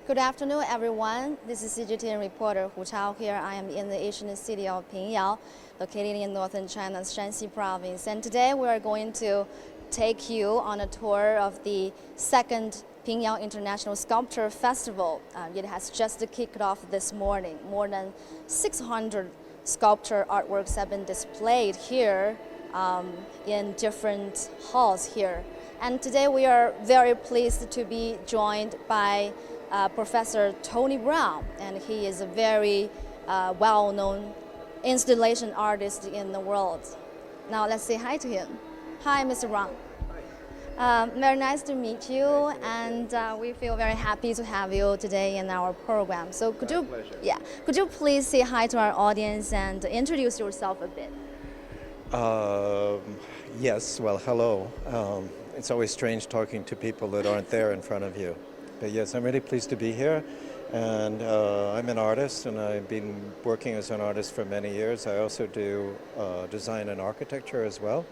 Good afternoon, everyone. This is CGTN reporter Hu Chao here. I am in the Asian city of Pingyao, located in northern China's Shanxi province. And today we are going to take you on a tour of the second Pingyao International Sculpture Festival. It has just kicked off this morning. More than 600 sculpture artworks have been displayed here in different halls here. And today we are very pleased to be joined by Professor Tony Brown, and he is a very well-known installation artist in the world. Now let's say hi to him. Hi, Mr. Brown. Hi. Very nice to meet you, and we feel very happy to have you today in our program. So could you please say hi to our audience and introduce yourself a bit? Yes, well, hello. It's always strange talking to people that aren't there in front of you. But yes, I'm really pleased to be here, and I'm an artist, and I've been working as an artist for many years. I also do design and architecture as well.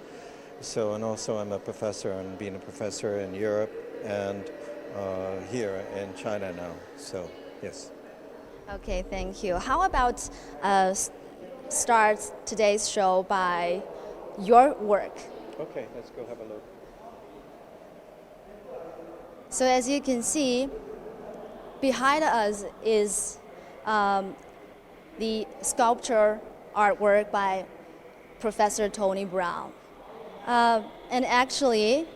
So, and also I'm a professor, and being a professor in Europe and here in China now. So, yes. Okay, thank you. How about start today's show by your work? Okay, let's go have a look. So as you can see, behind us is the sculpture artwork by Professor Tony Brown. And actually,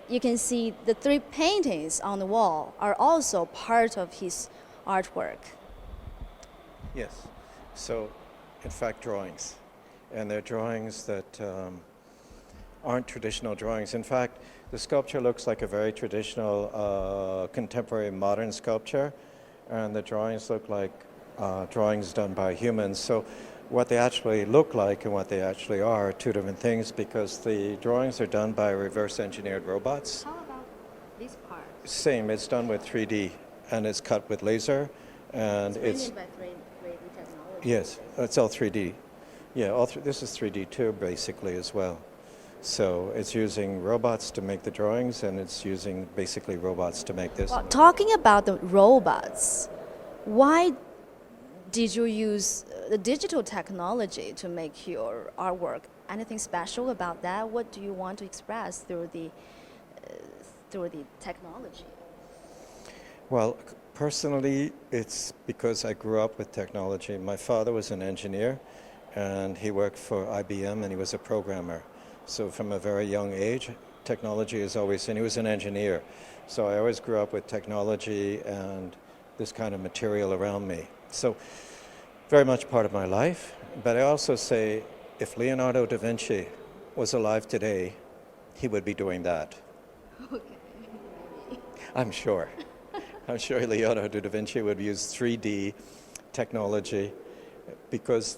you can see the three paintings on the wall are also part of his artwork. Yes, so in fact drawings, and they're drawings that aren't traditional drawings. In fact, the sculpture looks like a very traditional contemporary modern sculpture, and the drawings look like drawings done by humans. So what they actually look like and what they actually are two different things, because the drawings are done by reverse engineered robots. How about this part? Same, it's done with 3D, and it's cut with laser, and It's printed by 3D technology. Yes, it's all 3D. Yeah, this is 3D too, basically, as well. So it's using robots to make the drawings, and it's using basically robots to make this. Well, talking about the robots, why did you use the digital technology to make your artwork? Anything special about that? What do you want to express through the technology? Well, personally, it's because I grew up with technology. My father was an engineer, and he worked for IBM, and he was a programmer. So from a very young age, technology is always, and he was an engineer. So I always grew up with technology and this kind of material around me. So very much part of my life. But I also say, if Leonardo da Vinci was alive today, he would be doing that. Okay. I'm sure. I'm sure Leonardo da Vinci would use 3D technology, because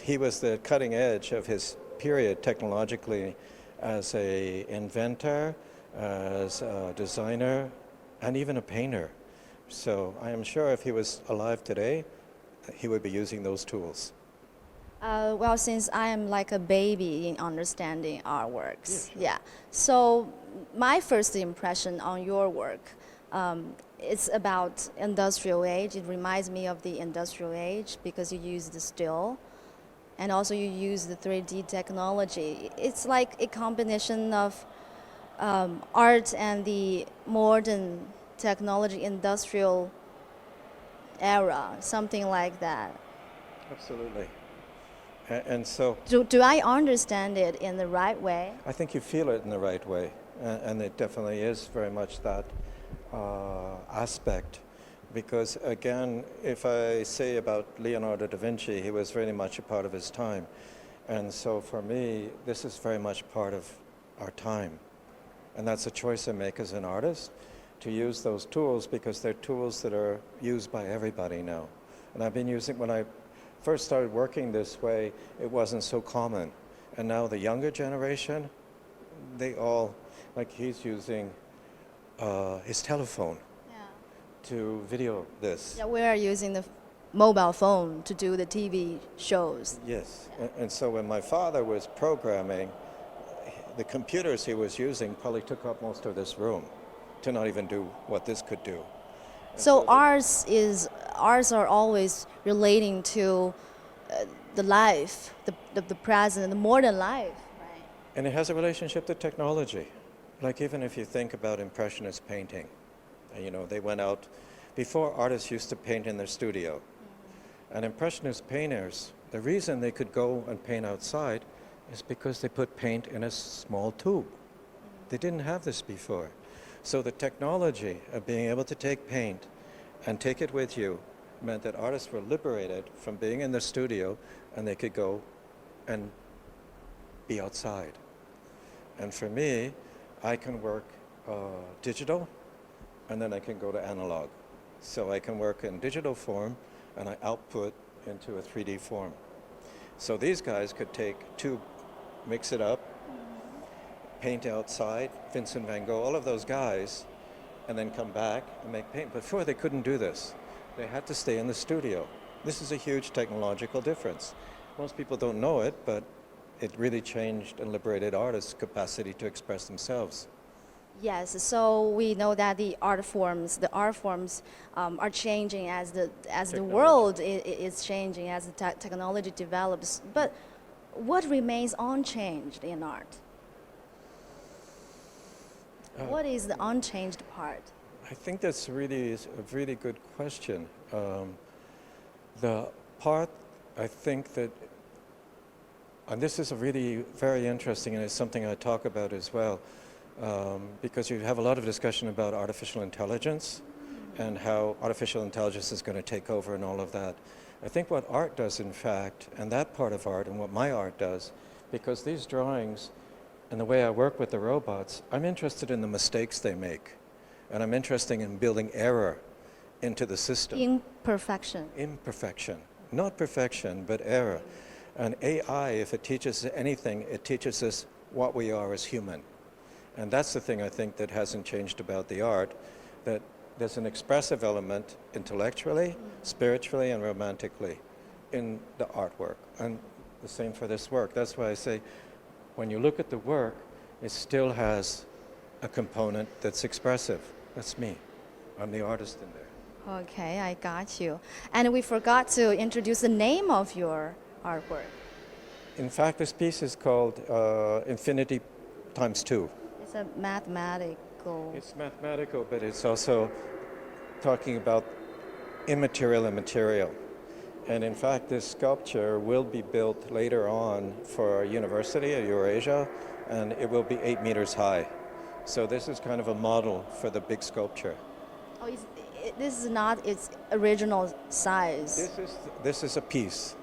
he was the cutting edge of his period technologically, as an inventor, as a designer, and even a painter. So I am sure if he was alive today, he would be using those tools. Well, since I am like a baby in understanding artworks, Yeah, sure. yeah. So my first impression on your work, it's about industrial age. It reminds me of the industrial age because you use the still, and also you use the 3D technology. It's like a combination of art and the modern technology industrial era, something like that. Absolutely. And so Do I understand it in the right way? I think you feel it in the right way, and it definitely is very much that aspect. Because again, if I say about Leonardo da Vinci, he was very much a part of his time. And so for me, this is very much part of our time. And that's a choice I make as an artist, to use those tools, because they're tools that are used by everybody now. And I've been using, when I first started working this way, it wasn't so common. And now the younger generation, they all, like he's using his telephone to video this. Yeah, we are using the mobile phone to do the TV shows. Yes, and so when my father was programming, the computers he was using probably took up most of this room to not even do what this could do. So arts are always relating to the life, the present, the modern life, right? And it has a relationship to technology. Like even if you think about Impressionist painting, they went out, before artists used to paint in their studio. And Impressionist painters, the reason they could go and paint outside is because they put paint in a small tube. They didn't have this before. So the technology of being able to take paint and take it with you meant that artists were liberated from being in the studio and they could go and be outside. And for me, I can work digital and then I can go to analog. So I can work in digital form and I output into a 3D form. So these guys could take tube, mix it up, paint outside, Vincent van Gogh, all of those guys, and then come back and make paint. Before they couldn't do this. They had to stay in the studio. This is a huge technological difference. Most people don't know it, but it really changed and liberated artists' capacity to express themselves. Yes, so we know that the art forms are changing as the world is changing, as the technology develops. But what remains unchanged in art? What is the unchanged part? I think that's really a really good question. The part I think that, and this is a really very interesting, and it's something I talk about as well, because you have a lot of discussion about artificial intelligence and how artificial intelligence is going to take over and all of that. I think what art does, in fact, and that part of art and what my art does, because these drawings and the way I work with the robots, I'm interested in the mistakes they make. And I'm interested in building error into the system. Imperfection. Imperfection. Not perfection, but error. And AI, if it teaches us anything, it teaches us what we are as human. And that's the thing I think that hasn't changed about the art, that there's an expressive element intellectually, spiritually, and romantically in the artwork. And the same for this work. That's why I say, when you look at the work, it still has a component that's expressive. That's me. I'm the artist in there. Okay, I got you. And we forgot to introduce the name of your artwork. In fact, this piece is called Infinity times 2. It's a mathematical. It's mathematical, but it's also talking about immaterial and material. And in fact, this sculpture will be built later on for a university at Eurasia, and it will be 8 meters high. So this is kind of a model for the big sculpture. Oh, this is not its original size. This is a piece,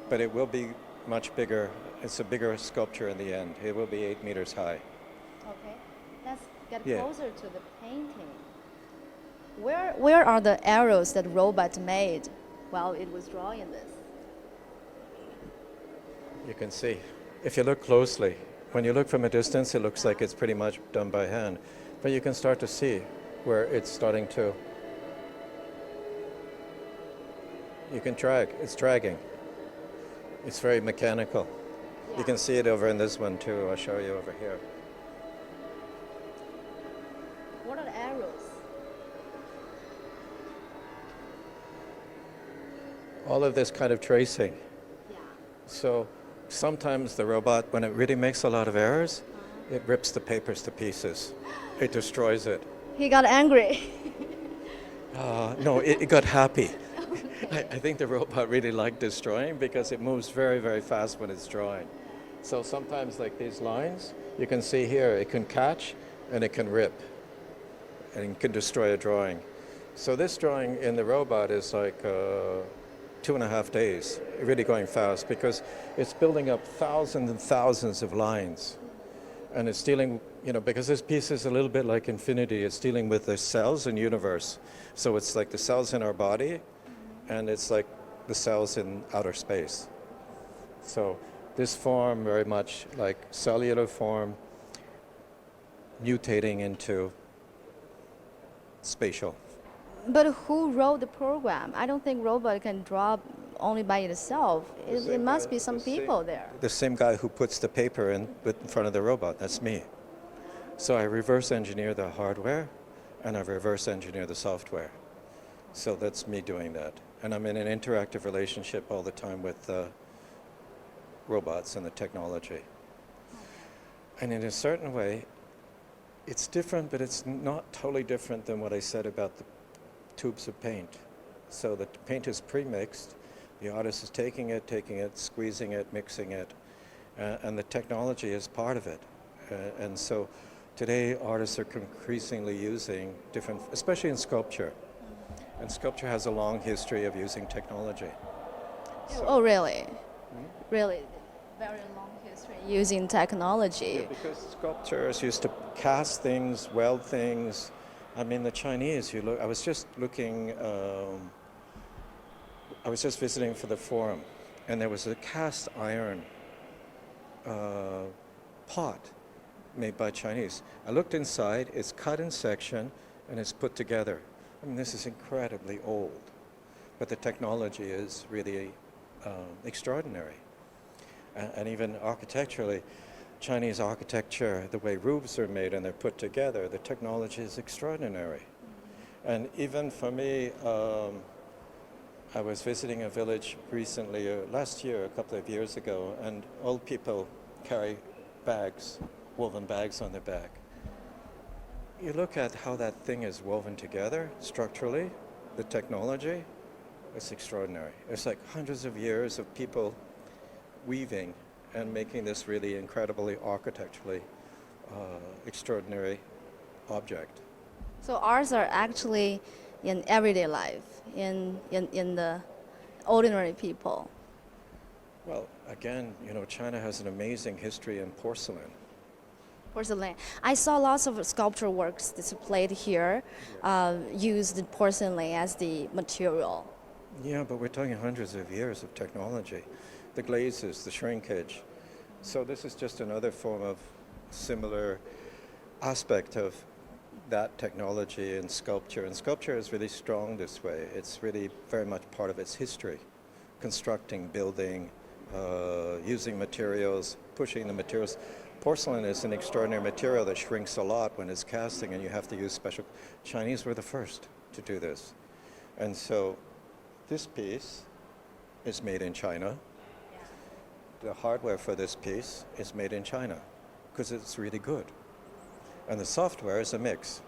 but it will be much bigger. It's a bigger sculpture in the end. It will be 8 meters high. Okay, let's get closer to the painting. Where are the arrows that robot made while it was drawing this? You can see. If you look closely, when you look from a distance, it looks like it's pretty much done by hand. But you can start to see where it's starting to. You can drag. It's dragging. It's very mechanical. Yeah. You can see it over in this one too. I'll show you over here. What are the arrows? All of this kind of tracing. Yeah. So sometimes the robot, when it really makes a lot of errors, it rips the papers to pieces. It destroys it. He got angry. No, it got happy. Okay. I think the robot really liked destroying because it moves very, very fast when it's drawing. So sometimes like these lines, you can see here, it can catch and it can rip and it can destroy a drawing. So this drawing in the robot is like 2.5 days, really going fast because it's building up thousands and thousands of lines. And it's dealing, because this piece is a little bit like infinity, it's dealing with the cells in universe. So it's like the cells in our body, and it's like the cells in outer space. So this form very much like cellular form mutating into spatial. But who wrote the program? I don't think robot can draw only by itself. It must be some people there. The same guy who puts the paper in front of the robot, that's me. So I reverse engineer the hardware and I reverse engineer the software. So that's me doing that. And I'm in an interactive relationship all the time with robots and the technology. And in a certain way, it's different, but it's not totally different than what I said about the tubes of paint. So the paint is pre-mixed. The artist is taking it, squeezing it, mixing it, and the technology is part of it. And so today artists are increasingly using different, especially in sculpture. And sculpture has a long history of using technology. So, Oh, really? Really? Very long history using technology. yeah, because sculptors used to cast things, weld things. I mean, the Chinese, I was just looking, I was just visiting for the forum, and there was a cast iron pot made by Chinese. I looked inside, it's cut in section, and it's put together. I mean, this is incredibly old, but the technology is really extraordinary. And even architecturally, Chinese architecture, the way roofs are made and they're put together, the technology is extraordinary. And even for me, I was visiting a village recently, last year, a couple of years ago, and old people carry bags, woven bags on their back. You look at how that thing is woven together structurally, the technology, it's extraordinary. It's like hundreds of years of people weaving and making this really incredibly architecturally extraordinary object. So arts are actually in everyday life, in the ordinary people. Well, again, you know, China has an amazing history in porcelain. Porcelain. I saw lots of sculpture works displayed here, used porcelain as the material. Yeah, but we're talking hundreds of years of technology. The glazes, the shrinkage. So this is just another form of similar aspect of that technology in sculpture. And sculpture is really strong this way. It's really very much part of its history. Constructing, building, using materials, pushing the materials. Porcelain is an extraordinary material that shrinks a lot when it's casting, and you have to use special. Chinese were the first to do this. And so this piece is made in China. The hardware for this piece is made in China because it's really good. And the software is a mix.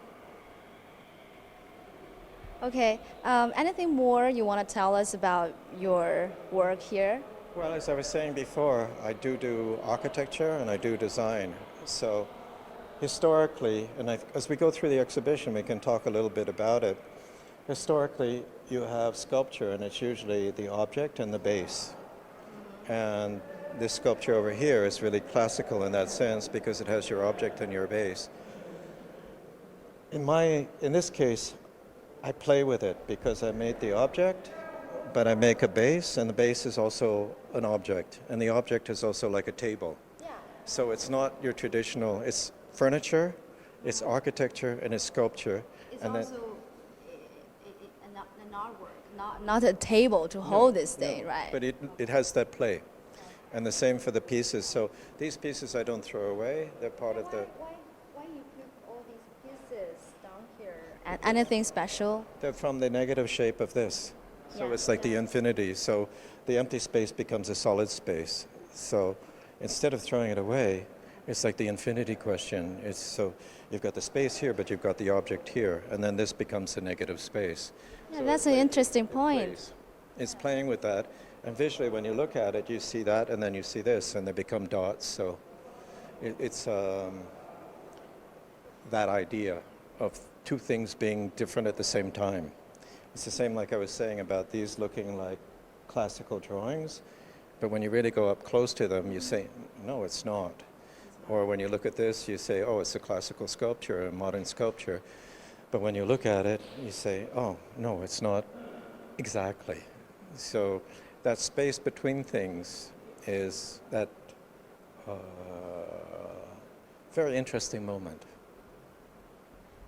Okay, anything more you want to tell us about your work here? Well, as I was saying before, I do architecture and I do design. So historically, and as we go through the exhibition, we can talk a little bit about it. Historically, you have sculpture, and it's usually the object and the base. And this sculpture over here is really classical in that sense because it has your object and your base. In this case, I play with it because I made the object, but I make a base, and the base is also an object, and the object is also like a table. Yeah. So it's not your traditional, it's furniture, it's architecture, and it's sculpture. It's and also an artwork, not a table to hold this thing, right? But it has that play. And the same for the pieces. So these pieces I don't throw away, they're part of the... Why you put all these pieces down here? And anything special? They're from the negative shape of this. So Yeah, it's like the yeah. infinity. So the empty space becomes a solid space. So instead of throwing it away, it's like the infinity question. It's so you've got the space here, but you've got the object here, and then this becomes a negative space. Yeah, So that's it's an like- interesting it point. plays. It's playing with that, and visually when you look at it, you see that, and then you see this, and they become dots. So it's that idea of two things being different at the same time. It's the same like I was saying about these looking like classical drawings, but when you really go up close to them, you say, no, it's not. Or when you look at this, you say, oh, it's a classical sculpture, a modern sculpture. But when you look at it, you say, oh, no, it's not exactly. So that space between things is that very interesting moment.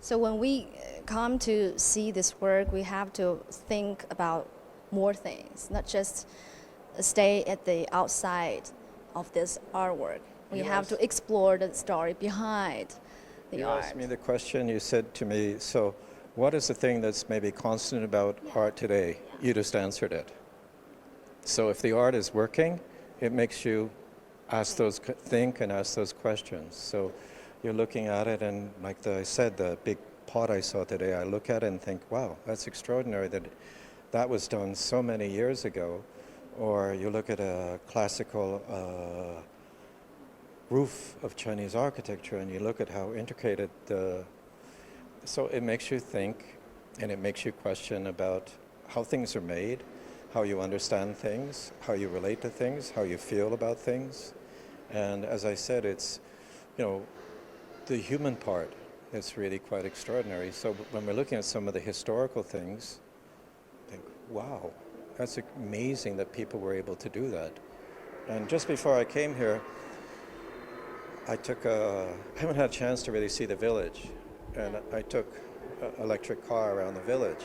So when we come to see this work, we have to think about more things, not just stay at the outside of this artwork. We have to explore the story behind the You art. asked me the question, you said to me, so what is the thing that's maybe constant about art today? You just answered it. So if the art is working, it makes you think and ask those questions. So you're looking at it, and like I said, the big pot I saw today, I look at it and think, wow, that's extraordinary that was done so many years ago. Or you look at a classical roof of Chinese architecture, and you look at how intricate so it makes you think, and it makes you question about how things are made, how you understand things, how you relate to things, how you feel about things. And as I said, it's, the human part is really quite extraordinary. So when we're looking at some of the historical things, think, wow, that's amazing that people were able to do that. And just before I came here, I haven't had a chance to really see the village, and I took an electric car around the village.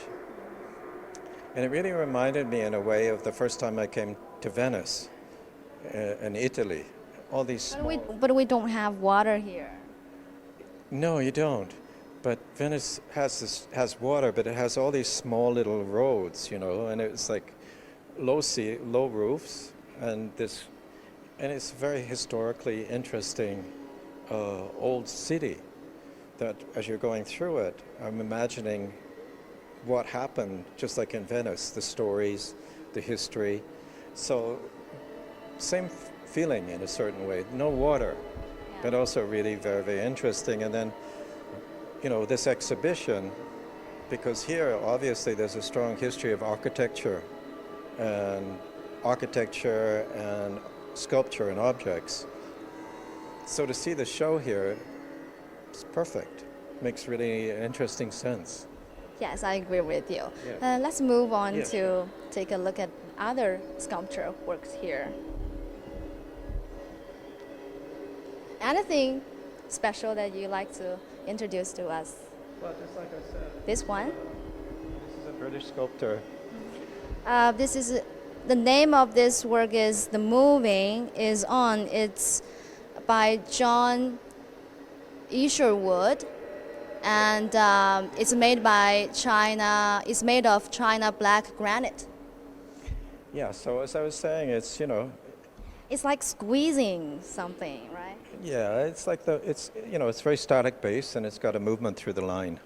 And it really reminded me in a way of the first time I came to Venice in Italy. All these But we don't have water here. No, you don't. But Venice has water, but it has all these small little roads, and it's like low roofs, and it's a very historically interesting old city that as you're going through it, I'm imagining what happened, just like in Venice, the stories, the history. So same feeling in a certain way. No water, but also really very, very interesting. And then, this exhibition, because here obviously there's a strong history of architecture and sculpture and objects. So to see the show here is perfect. Makes really interesting sense. Yes, I agree with you. Yeah. Let's move on Yeah. to take a look at other sculpture works here. Anything special that you like to introduce to us? Well, just like I said, This one? this is a British sculptor. The name of this work is The Moving is On. It's by John Isherwood, and it's made by China. It's made of China black granite. Yeah, so as I was saying, it's, It's like squeezing something, right? yeah, it's like it's very static base, and it's got a movement through the line.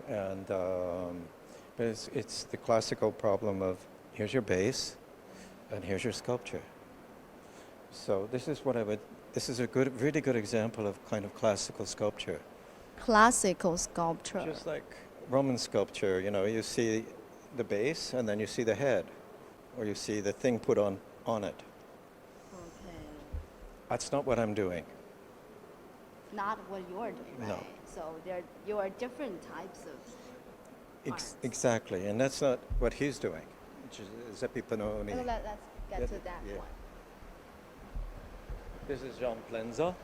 And but it's the classical problem of here's your base, and here's your sculpture. So this is a really good example of kind of classical sculpture. Classical sculpture. Just like Roman sculpture, you see the base, and then you see the head, or you see the thing put on it. Okay. That's not what I'm doing. Not what you're doing, right? No. So you are different types of arts. Exactly, and that's not what he's doing. Zeppi Panoni. So let's get to that Yeah. one. This is Jean Plenza,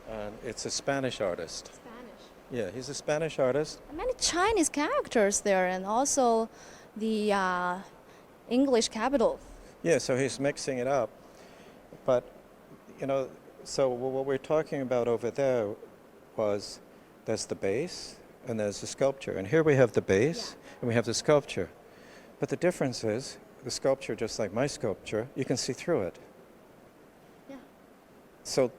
and it's a Spanish artist. Spanish. Yeah, he's a Spanish artist. Many Chinese characters there, and also the English capital. Yeah, so he's mixing it up. But, so what we're talking about over there there's the base and there's the sculpture. And here we have the base and we have the sculpture. But the difference is the sculpture, just like my sculpture, you can see through it. Yeah. So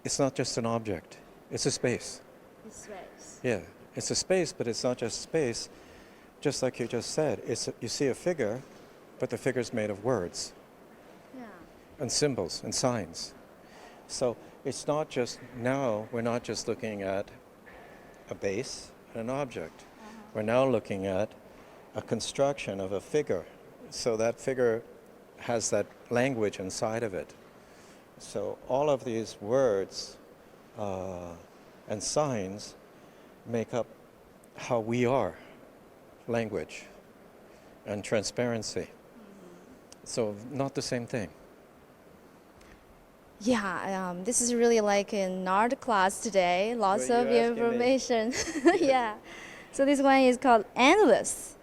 it's not just an object, it's a space. It's space. Yeah, it's a space, but it's not just space. Just like you just said, you see a figure, but the figure's made of words Yeah. and symbols and signs. So it's not just, now we're not just looking at a base and an object. We're now looking at a construction of a figure. So that figure has that language inside of it. So all of these words and signs make up how we are, language and transparency. So not the same thing. Yeah, this is really like an art class today. Lots Well, of you're asking me. information. Yeah. So this one is called Endless.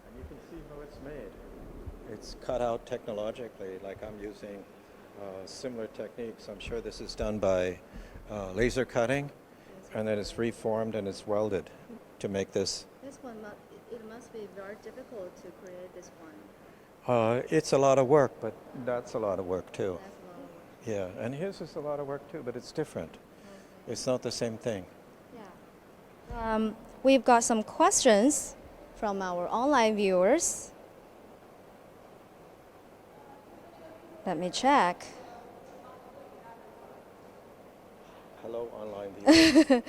And you can see how it's made. It's cut out technologically, like I'm using similar techniques. I'm sure this is done by laser cutting, and then it's reformed and it's welded to make this. This one, it must be very difficult to create this one. It's a lot of work, but that's a lot of work too. That's a lot of work. Yeah, and his is a lot of work too, but it's different. It's not the same thing. Yeah. We've got some questions from our online viewers. Let me check. Hello, online viewers.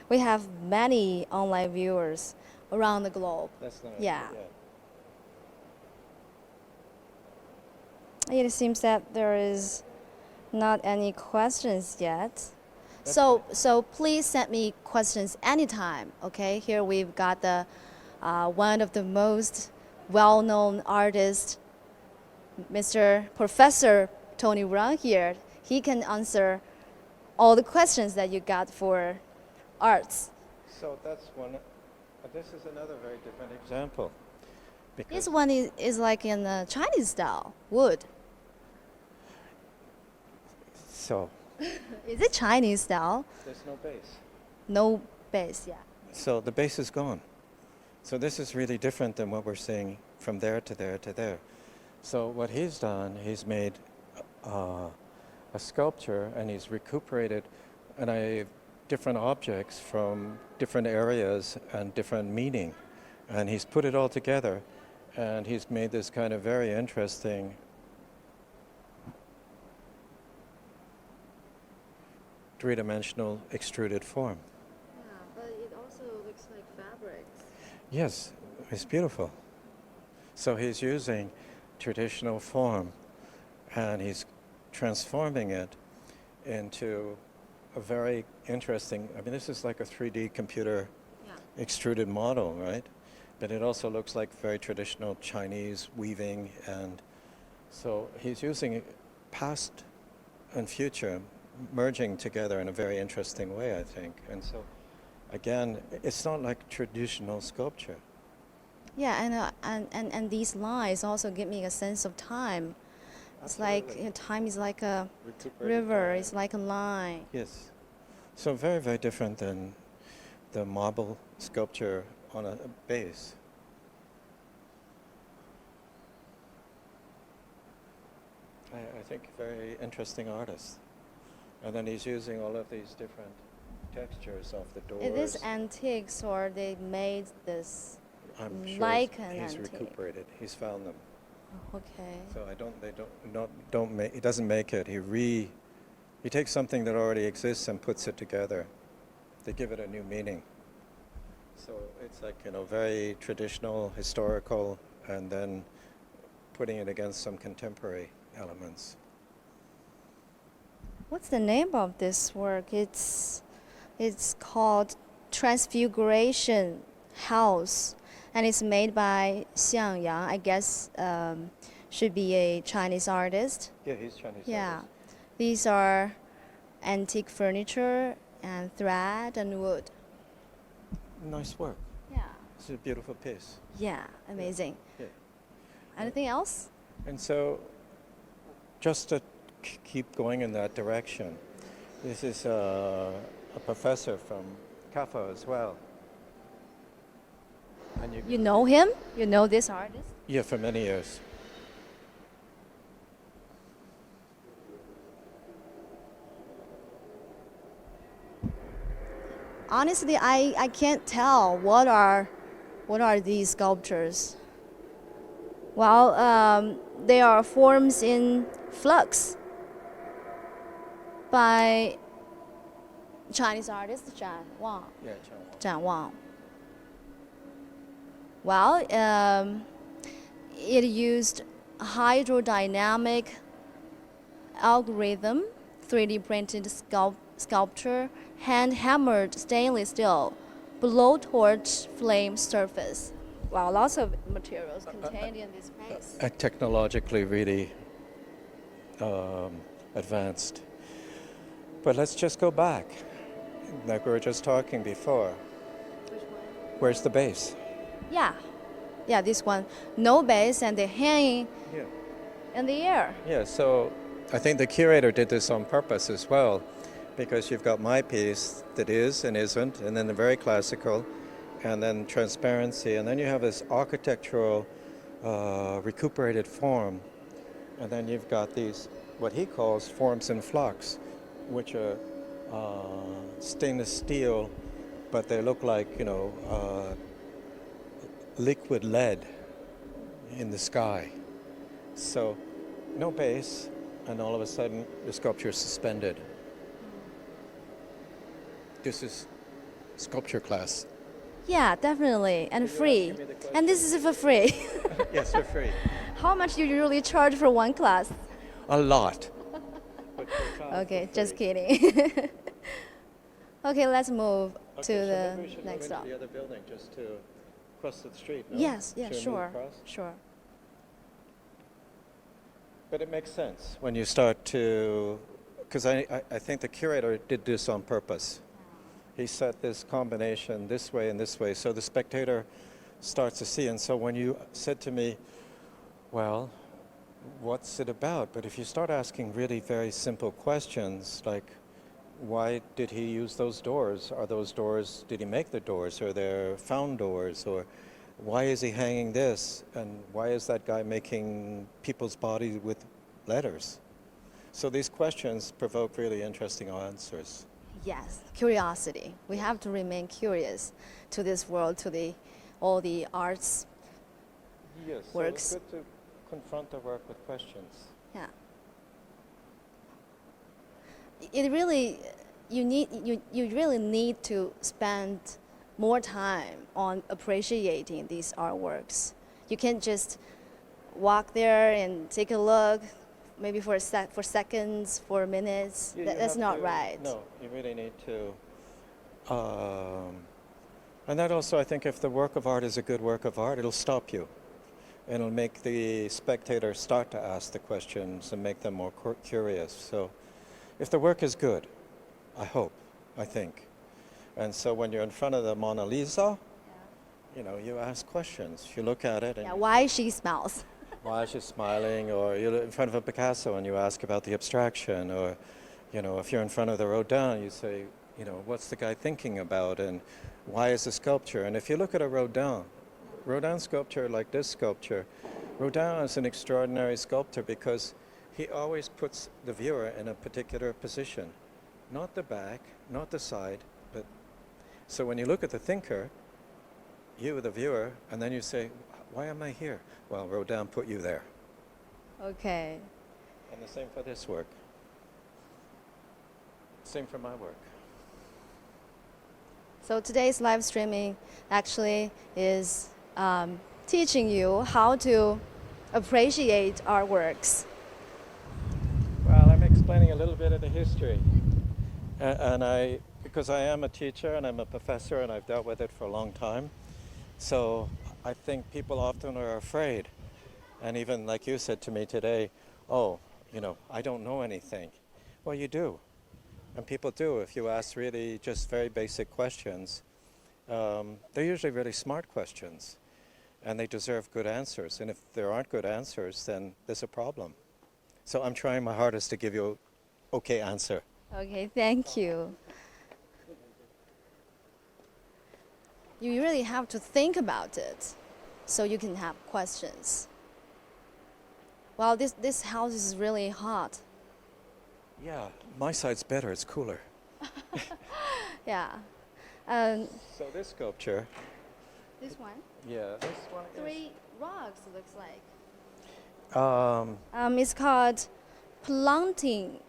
We have many online viewers around the globe. That's not. Yeah. It seems that there is not any questions yet. So please send me questions anytime. Okay. Here we've got the one of the most well-known artists, Mr. Professor Tony Wrang here. He can answer all the questions that you got for arts. So that's one. This is another very different example. This one is like in the Chinese style, wood. So Is it Chinese style? there's no base. No base, yeah. So the base is gone. So this is really different than what we're seeing from there to there to there. So what he's done, he's made a sculpture and he's recuperated different objects from different areas and different meaning. And he's put it all together and he's made this kind of very interesting three-dimensional extruded form. Yeah, but it also looks like fabrics. Yes, it's beautiful. So he's using traditional form and he's transforming it into a very interesting, I mean, this is like a 3D computer extruded model, right? But it also looks like very traditional Chinese weaving, and so he's using past and future merging together in a very interesting way, I think. And so, again, it's not like traditional sculpture. Yeah, and these lines also give me a sense of time. It's like time is like a river. It's like a line. Yes. So very, very different than the marble sculpture on a base. I think very interesting artist. And then he's using all of these different textures of the doors. Is this antiques or they made this? I'm sure like he's an antique. recuperated. He's found them. Okay. So he doesn't make it. He takes something that already exists and puts it together. They give it a new meaning. So it's like, very traditional, historical, and then putting it against some contemporary elements. What's the name of this work? It's called Transfiguration House, and it's made by Xiang Yang. I guess should be a Chinese artist. Yeah, he's Chinese. Yeah, artist. these are antique furniture and thread and wood. Nice work. Yeah. It's a beautiful piece. Yeah, amazing. Yeah. Anything else? And so, just to keep going in that direction, this is a professor from CAFA as well. And You know him? You know this artist? Yeah, for many years. Honestly, I can't tell what are these sculptures. Well, they are forms in flux by Chinese artist Zhan Wang. Yeah, Zhan Wang. Well, it used hydrodynamic algorithm, 3D printed sculpture, hand-hammered stainless steel, blowtorch flame surface. Wow, lots of materials contained in this space. technologically really advanced. But let's just go back, like we were just talking before. Which one? Where's the base? Yeah, this one. No base and they hang in the air. Yeah, so I think the curator did this on purpose as well, because you've got my piece that is and isn't, and then the very classical, and then transparency, and then you have this architectural recuperated form, and then you've got these, what he calls forms in flux, which are stainless steel, but they look like, liquid lead in the sky. So no base, and all of a sudden the sculpture is suspended. This is sculpture class. Yeah, definitely, and Could you free. ask me the question? And this is for free. Yes, for free. How much do you usually charge for one class? A lot. Okay, just kidding. Okay, let's move to the Maybe we should next move stop. into the other building just to cross the street. No? Yes, yeah, Should we move sure, across? sure. But it makes sense when you start to, because I think the curator did this on purpose. He set this combination this way and this way, so the spectator starts to see. And so when you said to me, well, what's it about? But if you start asking really very simple questions, like, why did he use those doors? Are those doors, did he make the doors? Or they're found doors? Or why is he hanging this? And why is that guy making people's bodies with letters? So these questions provoke really interesting answers. Yes, curiosity. We have to remain curious to this world, to all the arts. Yes, Works. so it's good to confront the work with questions. Yeah. It really, you really need to spend more time on appreciating these artworks. You can't just walk there and take a look, maybe for seconds, for minutes. You That's have not to- right. No, you really need to. And that also, I think, if the work of art is a good work of art, it'll stop you. And it'll make the spectator start to ask the questions and make them more curious. So if the work is good, I hope, I think. And so when you're in front of the Mona Lisa, you ask questions. You look at it and Yeah, why she smiles. why is she smiling? Or you're in front of a Picasso and you ask about the abstraction. Or, if you're in front of the Rodin, you say, what's the guy thinking about? And why is the sculpture? And if you look at a Rodin sculpture like this sculpture, Rodin is an extraordinary sculptor because he always puts the viewer in a particular position. Not the back, not the side, but... So when you look at the thinker, you, the viewer, and then you say, why am I here? Well, Rodin put you there. Okay. And the same for this work. Same for my work. So today's live streaming actually is teaching you how to appreciate artworks. Well, I'm explaining a little bit of the history. And because I am a teacher and I'm a professor and I've dealt with it for a long time, so I think people often are afraid. And even like you said to me today, I don't know anything. Well, you do. And people do. If you ask really just very basic questions, they're usually really smart questions. And they deserve good answers. And if there aren't good answers, then there's a problem. So I'm trying my hardest to give you an okay answer. Okay, thank you. You really have to think about it so you can have questions. Well, this house is really hot. Yeah, my side's better. It's cooler. Yeah. So this sculpture, This one? yeah, this one is... 3 rocks looks like. Um, It's called planting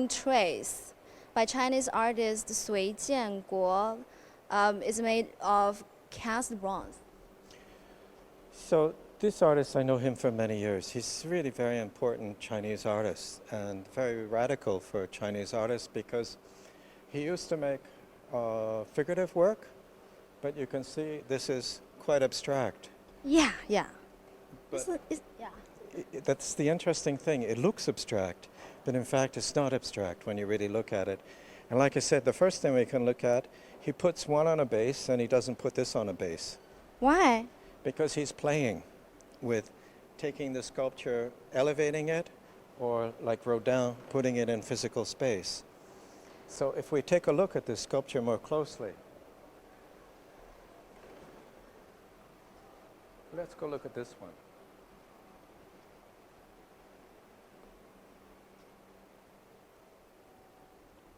trays by Chinese artist Sui Jianguo. It's made of cast bronze. So this artist, I know him for many years. He's really very important Chinese artist and very radical for Chinese artists because he used to make figurative work, but you can see this is quite abstract. Yeah, yeah. But Yeah. that's the interesting thing. It looks abstract, but in fact it's not abstract when you really look at it. And like I said, the first thing we can look at, he puts one on a base and he doesn't put this on a base. Why? Because he's playing with taking the sculpture, elevating it, or like Rodin, putting it in physical space. So if we take a look at this sculpture more closely, let's go look at this one.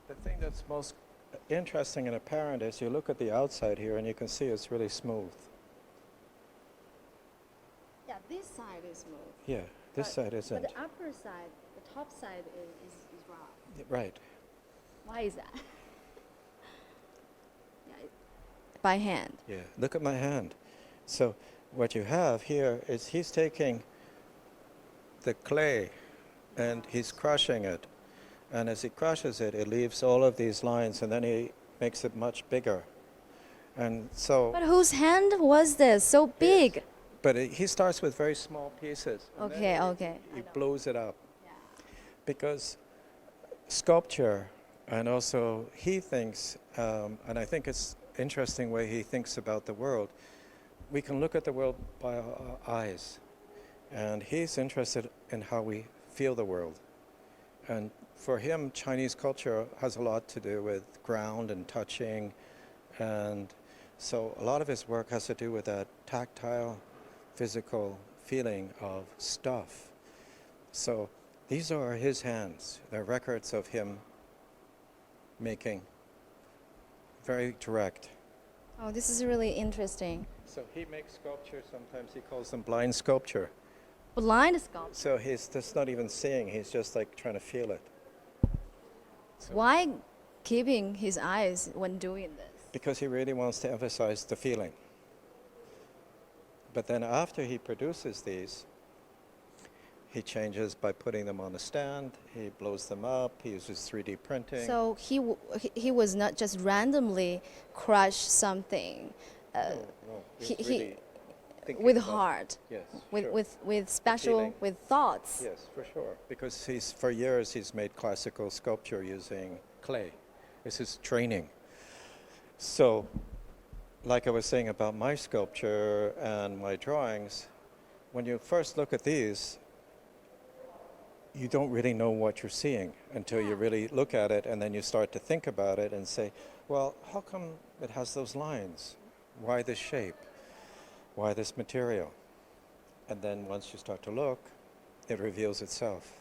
The thing that's most interesting and apparent is you look at the outside here and you can see it's really smooth. Yeah, this side is smooth. Yeah, this side isn't. But the upper side, the top side is rough. Right. Why is that? Yeah, by hand. Yeah, look at my hand. So what you have here is he's taking the clay and he's crushing it. And as he crushes it, it leaves all of these lines and then he makes it much bigger. And so... But whose hand was this? So big. Yes. But he starts with very small pieces. Okay, okay. He blows it up. Yeah. Because sculpture, and also he thinks, and I think it's interesting way he thinks about the world, we can look at the world by our eyes. And he's interested in how we feel the world. And for him, Chinese culture has a lot to do with ground and touching. And so a lot of his work has to do with that tactile, physical feeling of stuff. So these are his hands. They're records of him making, very direct. Oh, this is really interesting. So he makes sculpture, sometimes he calls them blind sculpture. Blind sculpture. So he's just not even seeing, he's just like trying to feel it. So why keeping his eyes when doing this? Because he really wants to emphasize the feeling. But then after he produces these, he changes by putting them on a stand, he blows them up, he uses 3D printing. So he was not just randomly crush something. No, he really with about, heart. Yes, with special, feeling. with thoughts. Yes, for sure. Because for years he's made classical sculpture using clay. This is training. So, like I was saying about my sculpture and my drawings, when you first look at these, you don't really know what you're seeing until you really look at it, and then you start to think about it and say, well, how come it has those lines? Why this shape? Why this material? And then once you start to look, it reveals itself.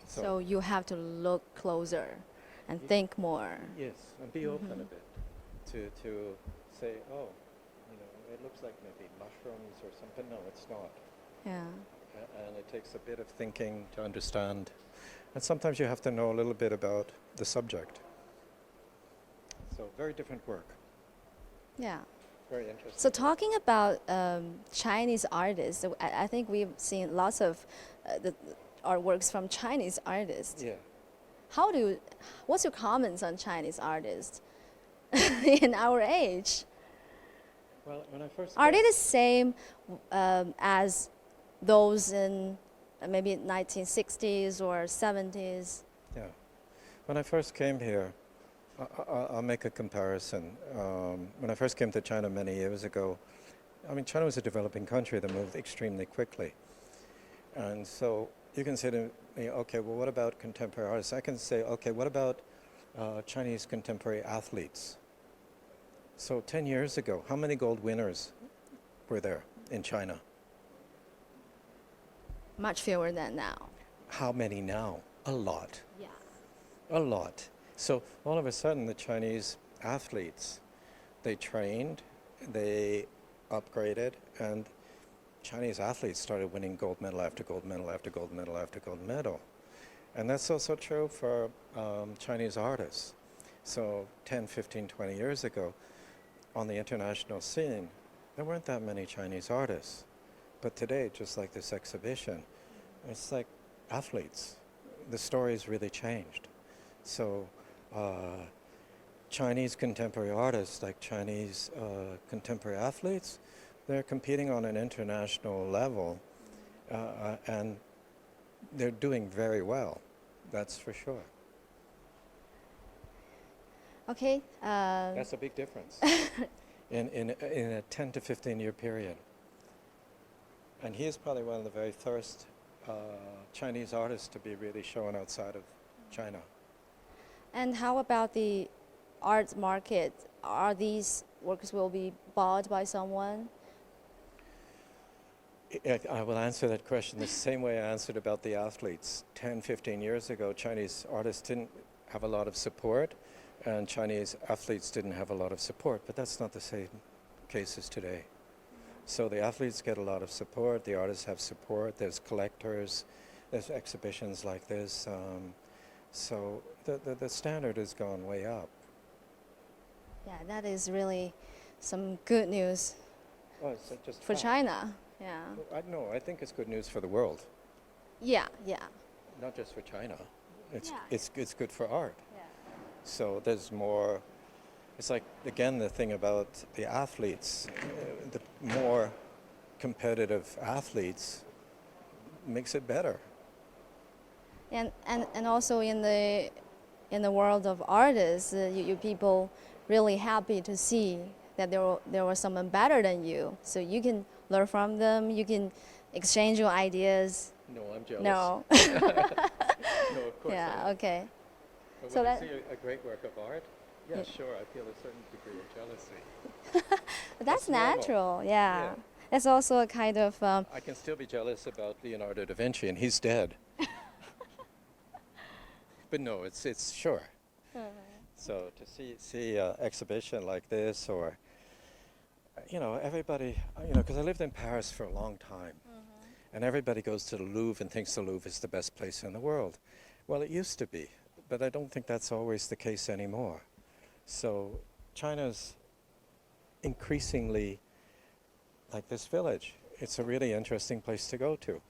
So you have to look closer and think more. Yes, and be open a bit to say, oh, it looks like maybe mushrooms or something. No, it's not. Yeah. And it takes a bit of thinking to understand. And sometimes you have to know a little bit about the subject. So very different work. Yeah. Very interesting. So talking about Chinese artists, I think we've seen lots of artworks from Chinese artists. Yeah. What's your comments on Chinese artists in our age? Well, when I first Are they the same as those in maybe 1960s or 70s? Yeah. When I first came here, I'll make a comparison. When I first came to China many years ago, I mean, China was a developing country that moved extremely quickly. And so you can say to me, okay, well, what about contemporary artists? I can say, okay, what about Chinese contemporary athletes? So 10 years ago, how many gold winners were there in China? Much fewer than now. How many now? A lot. Yeah. A lot. So all of a sudden, the Chinese athletes, they trained, they upgraded, and Chinese athletes started winning gold medal after gold medal after gold medal after gold medal. And that's also true for Chinese artists. So 10, 15, 20 years ago, on the international scene, there weren't that many Chinese artists. But today, just like this exhibition, it's like athletes. The story's really changed. So Chinese contemporary artists, like Chinese contemporary athletes, they're competing on an international level, and they're doing very well, that's for sure. Okay. That's a big difference in a 10 to 15 year period. And he is probably one of the very first Chinese artists to be really shown outside of China. And how about the art market? Are these works will be bought by someone? I will answer that question the same way I answered about the athletes. 10, 15 years ago, Chinese artists didn't have a lot of support, and Chinese athletes didn't have a lot of support, but that's not the same case as today. So the athletes get a lot of support, the artists have support, there's collectors, there's exhibitions like this. So the standard has gone way up. Yeah, that is really some good news Oh, it's just for fact. China. Yeah. No, I think it's good news for the world, Yeah, yeah. not just for China. It's, Yeah. it's good for art. Yeah. So there's more, it's like, again, the thing about the athletes, the more competitive athletes makes it better. And also in the world of artists, you people really happy to see that there was someone better than you, so you can learn from them. You can exchange your ideas. No, I'm jealous. No. No, of course. Yeah. I am. Okay. But So when I that- see a great work of art, yeah, Yeah. sure, I feel a certain degree of jealousy. But that's That's normal. natural. Yeah. Yeah. That's also a kind of. I can still be jealous about Leonardo da Vinci, and he's dead. But no, it's sure. So to see an exhibition like this, or everybody, because I lived in Paris for a long time, and everybody goes to the Louvre and thinks the Louvre is the best place in the world. Well, it used to be, but I don't think that's always the case anymore. So China's increasingly like this village. It's a really interesting place to go to.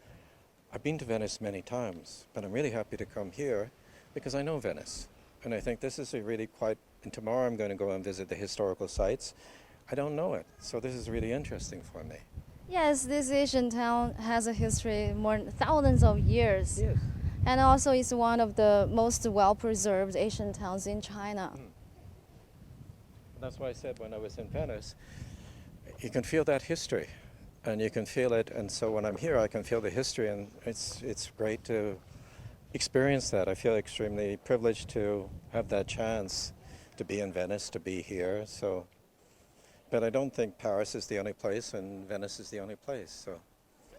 I've been to Venice many times, but I'm really happy to come here because I know Venice. And I think this is a really and tomorrow I'm going to go and visit the historical sites. I don't know it, so this is really interesting for me. Yes, this Asian town has a history more than thousands of years. Yes. And also it's one of the most well-preserved Asian towns in China. That's why I said when I was in Venice, you can feel that history, and you can feel it. And so when I'm here, I can feel the history, and it's great to experience that. I feel extremely privileged to have that chance to be in Venice, to be here. So, but I don't think Paris is the only place, and Venice is the only place. So,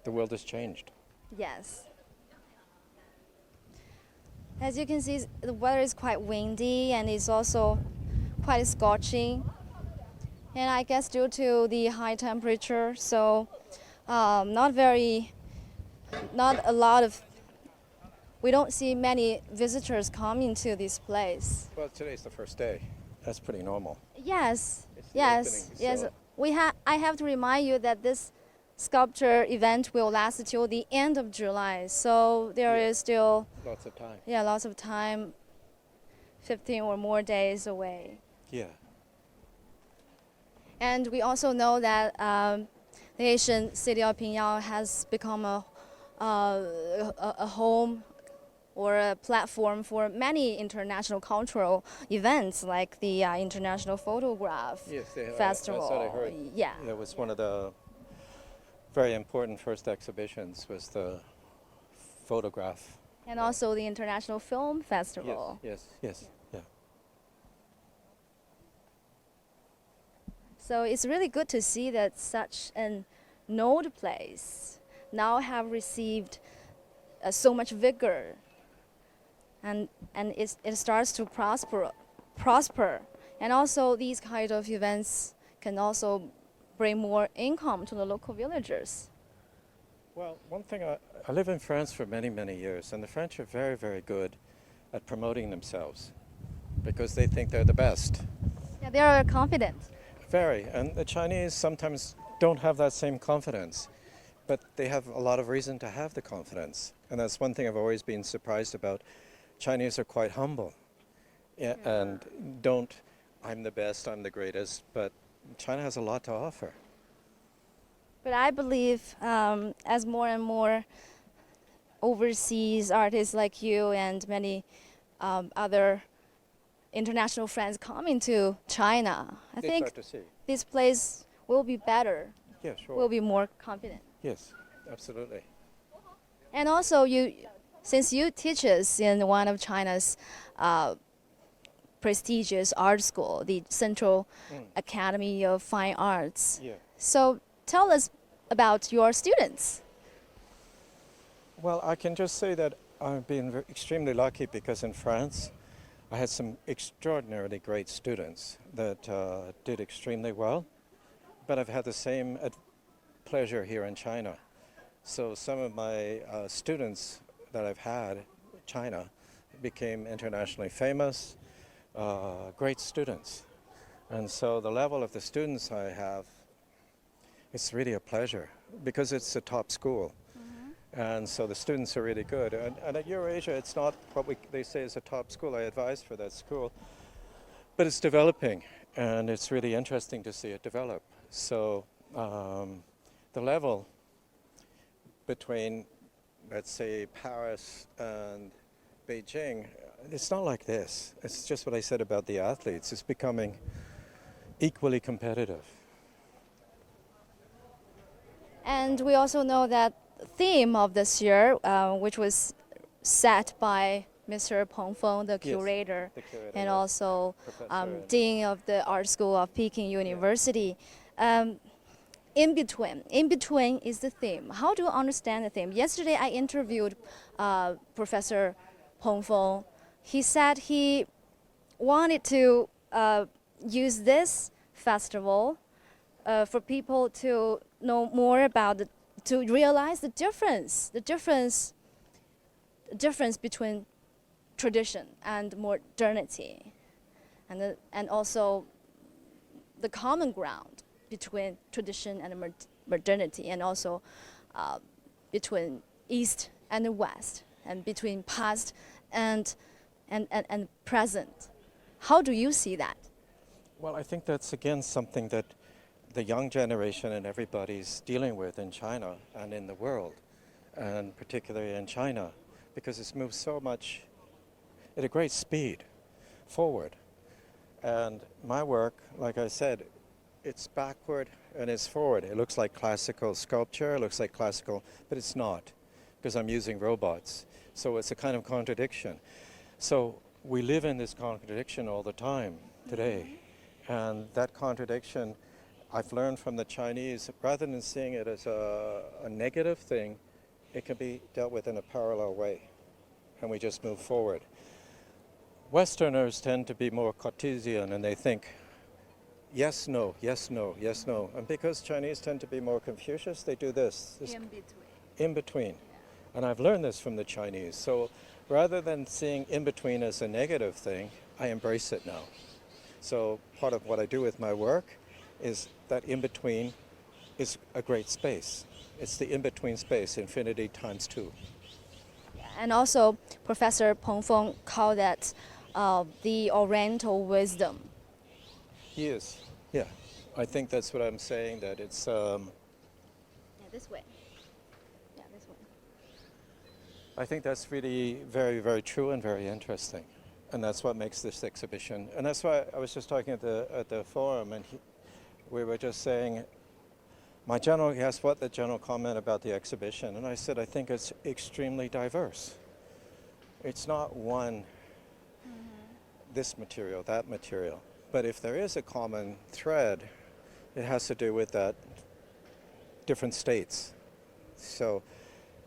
the world has changed. Yes. As you can see, the weather is quite windy and it's also quite scorching. And I guess due to the high temperature, so not a lot of, we don't see many visitors coming to this place. Well, today's the first day. That's pretty normal. Yes, It's the yes, opening, yes. so- I have to remind you that this sculpture event will last till the end of July. So there Yeah. is still, Lots of time. lots of time, 15 or more days away. Yeah. And we also know that the Asian city of Pingyao has become a home or a platform for many international cultural events, like the International Photograph Yes, Festival. that's what I heard. Yeah. That was one of the very important first exhibitions, was the photograph. And also the International Film Festival. Yes. So it's really good to see that such an old place now have received so much vigor, and it starts to prosper. And also these kind of events can also bring more income to the local villagers. Well, one thing, I live in France for many, many years, and the French are very, very good at promoting themselves because they think they're the best. Yeah, they are confident. Very. And the Chinese sometimes don't have that same confidence, but they have a lot of reason to have the confidence. And that's one thing I've always been surprised about. Chinese are quite humble and don't, I'm the best, I'm the greatest, but China has a lot to offer. But I believe as more and more overseas artists like you and many other international friends coming to China, I They think start to see. this place will be better, Yeah, sure. will be more confident. Yes, absolutely. And also, since you teach us in one of China's prestigious art school, the Central Academy of Fine Arts. Yeah. So tell us about your students. Well, I can just say that I've been extremely lucky because in France, I had some extraordinarily great students that did extremely well, but I've had the same pleasure here in China. So some of my students that I've had in China became internationally famous, great students. And so the level of the students I have, it's really a pleasure because it's a top school. And so the students are really good. And at Eurasia, it's not what they say is a top school. I advise for that school. But it's developing, and it's really interesting to see it develop. So the level between, let's say, Paris and Beijing, it's not like this. It's just what I said about the athletes. It's becoming equally competitive. And we also know that the theme of this year, which was set by Mr. Peng Feng, the curator, the curator, and yes. also Professor Dean of the Art School of Peking University. In between is the theme. How do you understand the theme? Yesterday I interviewed Professor Peng Feng. He said he wanted to use this festival for people to know more about to realize the difference between tradition and modernity, and also the common ground between tradition and modernity, and also between East and West, and between past and present. How do you see that? Well, I think that's again something that the young generation and everybody's dealing with in China and in the world, and particularly in China, because it's moved so much at a great speed forward. And my work, like I said, it's backward and it's forward. It looks like classical sculpture, it looks like classical, but it's not, because I'm using robots. So it's a kind of contradiction. So we live in this contradiction all the time today. And that contradiction, I've learned from the Chinese, rather than seeing it as a negative thing, it can be dealt with in a parallel way, and we just move forward. Westerners tend to be more Cartesian, and they think, yes, no, yes, no, yes, no. And because Chinese tend to be more Confucius, they do this in between. And I've learned this from the Chinese. So rather than seeing in between as a negative thing, I embrace it now. So part of what I do with my work is that in-between is a great space. It's the in-between space, infinity times 2. And also, Professor Peng Feng called that the Oriental wisdom. He is, yeah. I think that's what I'm saying, that it's... Yeah, this way. Yeah, this way. I think that's really very, very true and very interesting. And that's what makes this exhibition. And that's why I was just talking at the forum, and we were just saying, he asked what the general comment about the exhibition, and I said, I think it's extremely diverse. It's not one, this material, that material. But if there is a common thread, it has to do with that different states. So,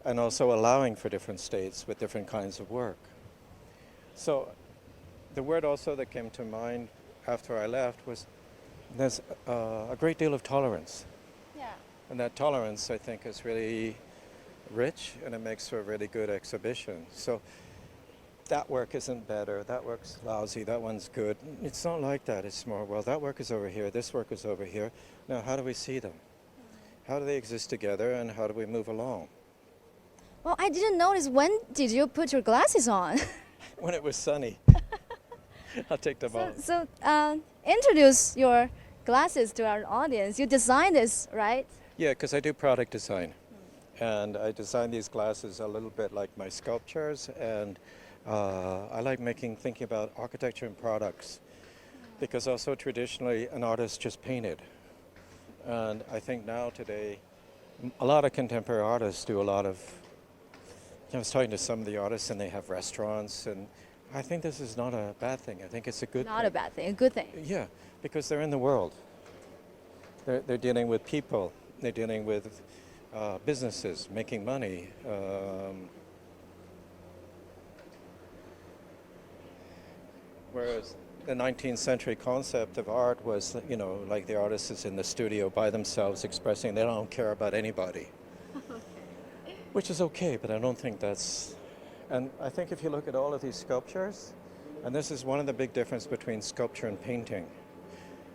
and also allowing for different states with different kinds of work. So the word also that came to mind after I left was there's a great deal of tolerance. Yeah. And that tolerance, I think, is really rich, and it makes for a really good exhibition. So that work isn't better, that work's lousy, that one's good. It's not like that. It's more, well, that work is over here, this work is over here. Now, how do we see them? How do they exist together, and how do we move along? Well, I didn't notice. When did you put your glasses on? When it was sunny. I'll take them off. So introduce your glasses to our audience. You designed this, right? Yeah, because I do product design. And I design these glasses a little bit like my sculptures, and I like thinking about architecture and products, because also traditionally an artist just painted. And I think now today, a lot of contemporary artists do a lot of, I was talking to some of the artists, and they have restaurants, and I think this is not a bad thing. I think it's a good Not thing. a bad thing, a good thing. Yeah, because they're in the world. They're dealing with people. They're dealing with businesses, making money. Whereas the 19th century concept of art was, you know, like the artist is in the studio by themselves expressing, they don't care about anybody. Which is okay, but I don't think that's... And I think if you look at all of these sculptures, and this is one of the big differences between sculpture and painting.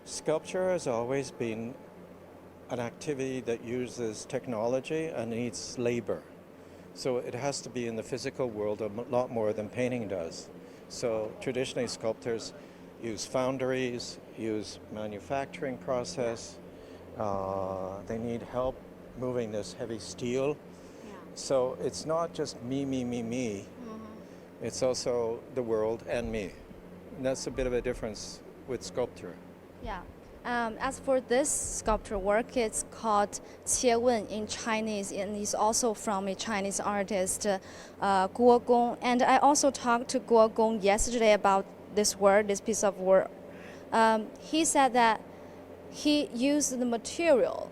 Sculpture has always been an activity that uses technology and needs labor. So it has to be in the physical world a lot more than painting does. So traditionally sculptors use foundries, use manufacturing process. They need help moving this heavy steel. So it's not just me. It's also the world and me. And that's a bit of a difference with sculpture. Yeah. As for this sculpture work, it's called 切问 in Chinese, and it's also from a Chinese artist, Guo Gong. And I also talked to Guo Gong yesterday about this word, this piece of work. He said that he used the material.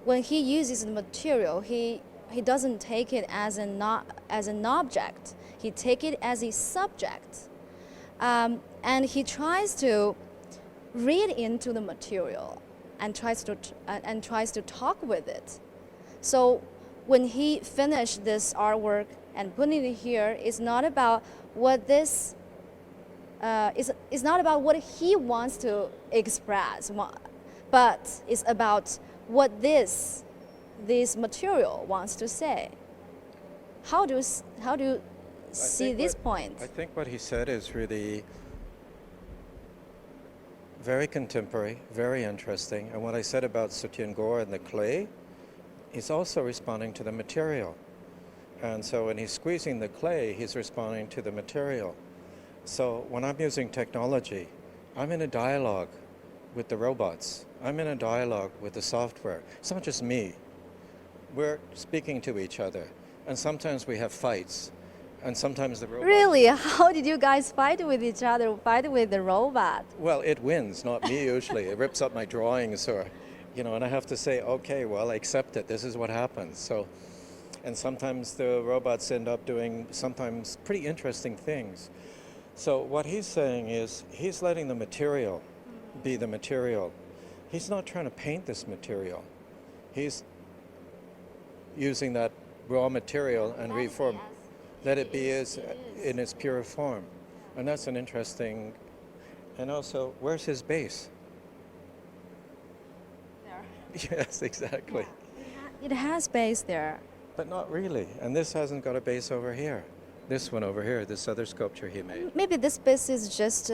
When he uses the material, he doesn't take it as an object. He takes it as a subject, and he tries to read into the material and tries to talk with it. So when he finished this artwork and putting it here, it's not about what this it's not about what he wants to express, but it's about what this material wants to say. How do you see this point? I think what he said is really very contemporary, very interesting. And what I said about Sutian Gore and the clay, he's also responding to the material. And so when he's squeezing the clay, he's responding to the material. So when I'm using technology, I'm in a dialogue with the robots. I'm in a dialogue with the software. It's not just me. We're speaking to each other. And sometimes we have fights. And sometimes the robot... Really? How did you guys fight with each other, fight with the robot? Well, it wins, not me usually. It rips up my drawings or, you know, and I have to say, okay, well, I accept it. This is what happens. So, and sometimes the robots end up doing sometimes pretty interesting things. So what he's saying is he's letting the material be the material. He's not trying to paint this material. He's using that raw material and reform. Let it be as in its pure form. And that's an interesting, and also, where's his base? There. Yes, exactly. Yeah. It has base there. But not really. And this hasn't got a base over here. This one over here, this other sculpture he made. Maybe this base is just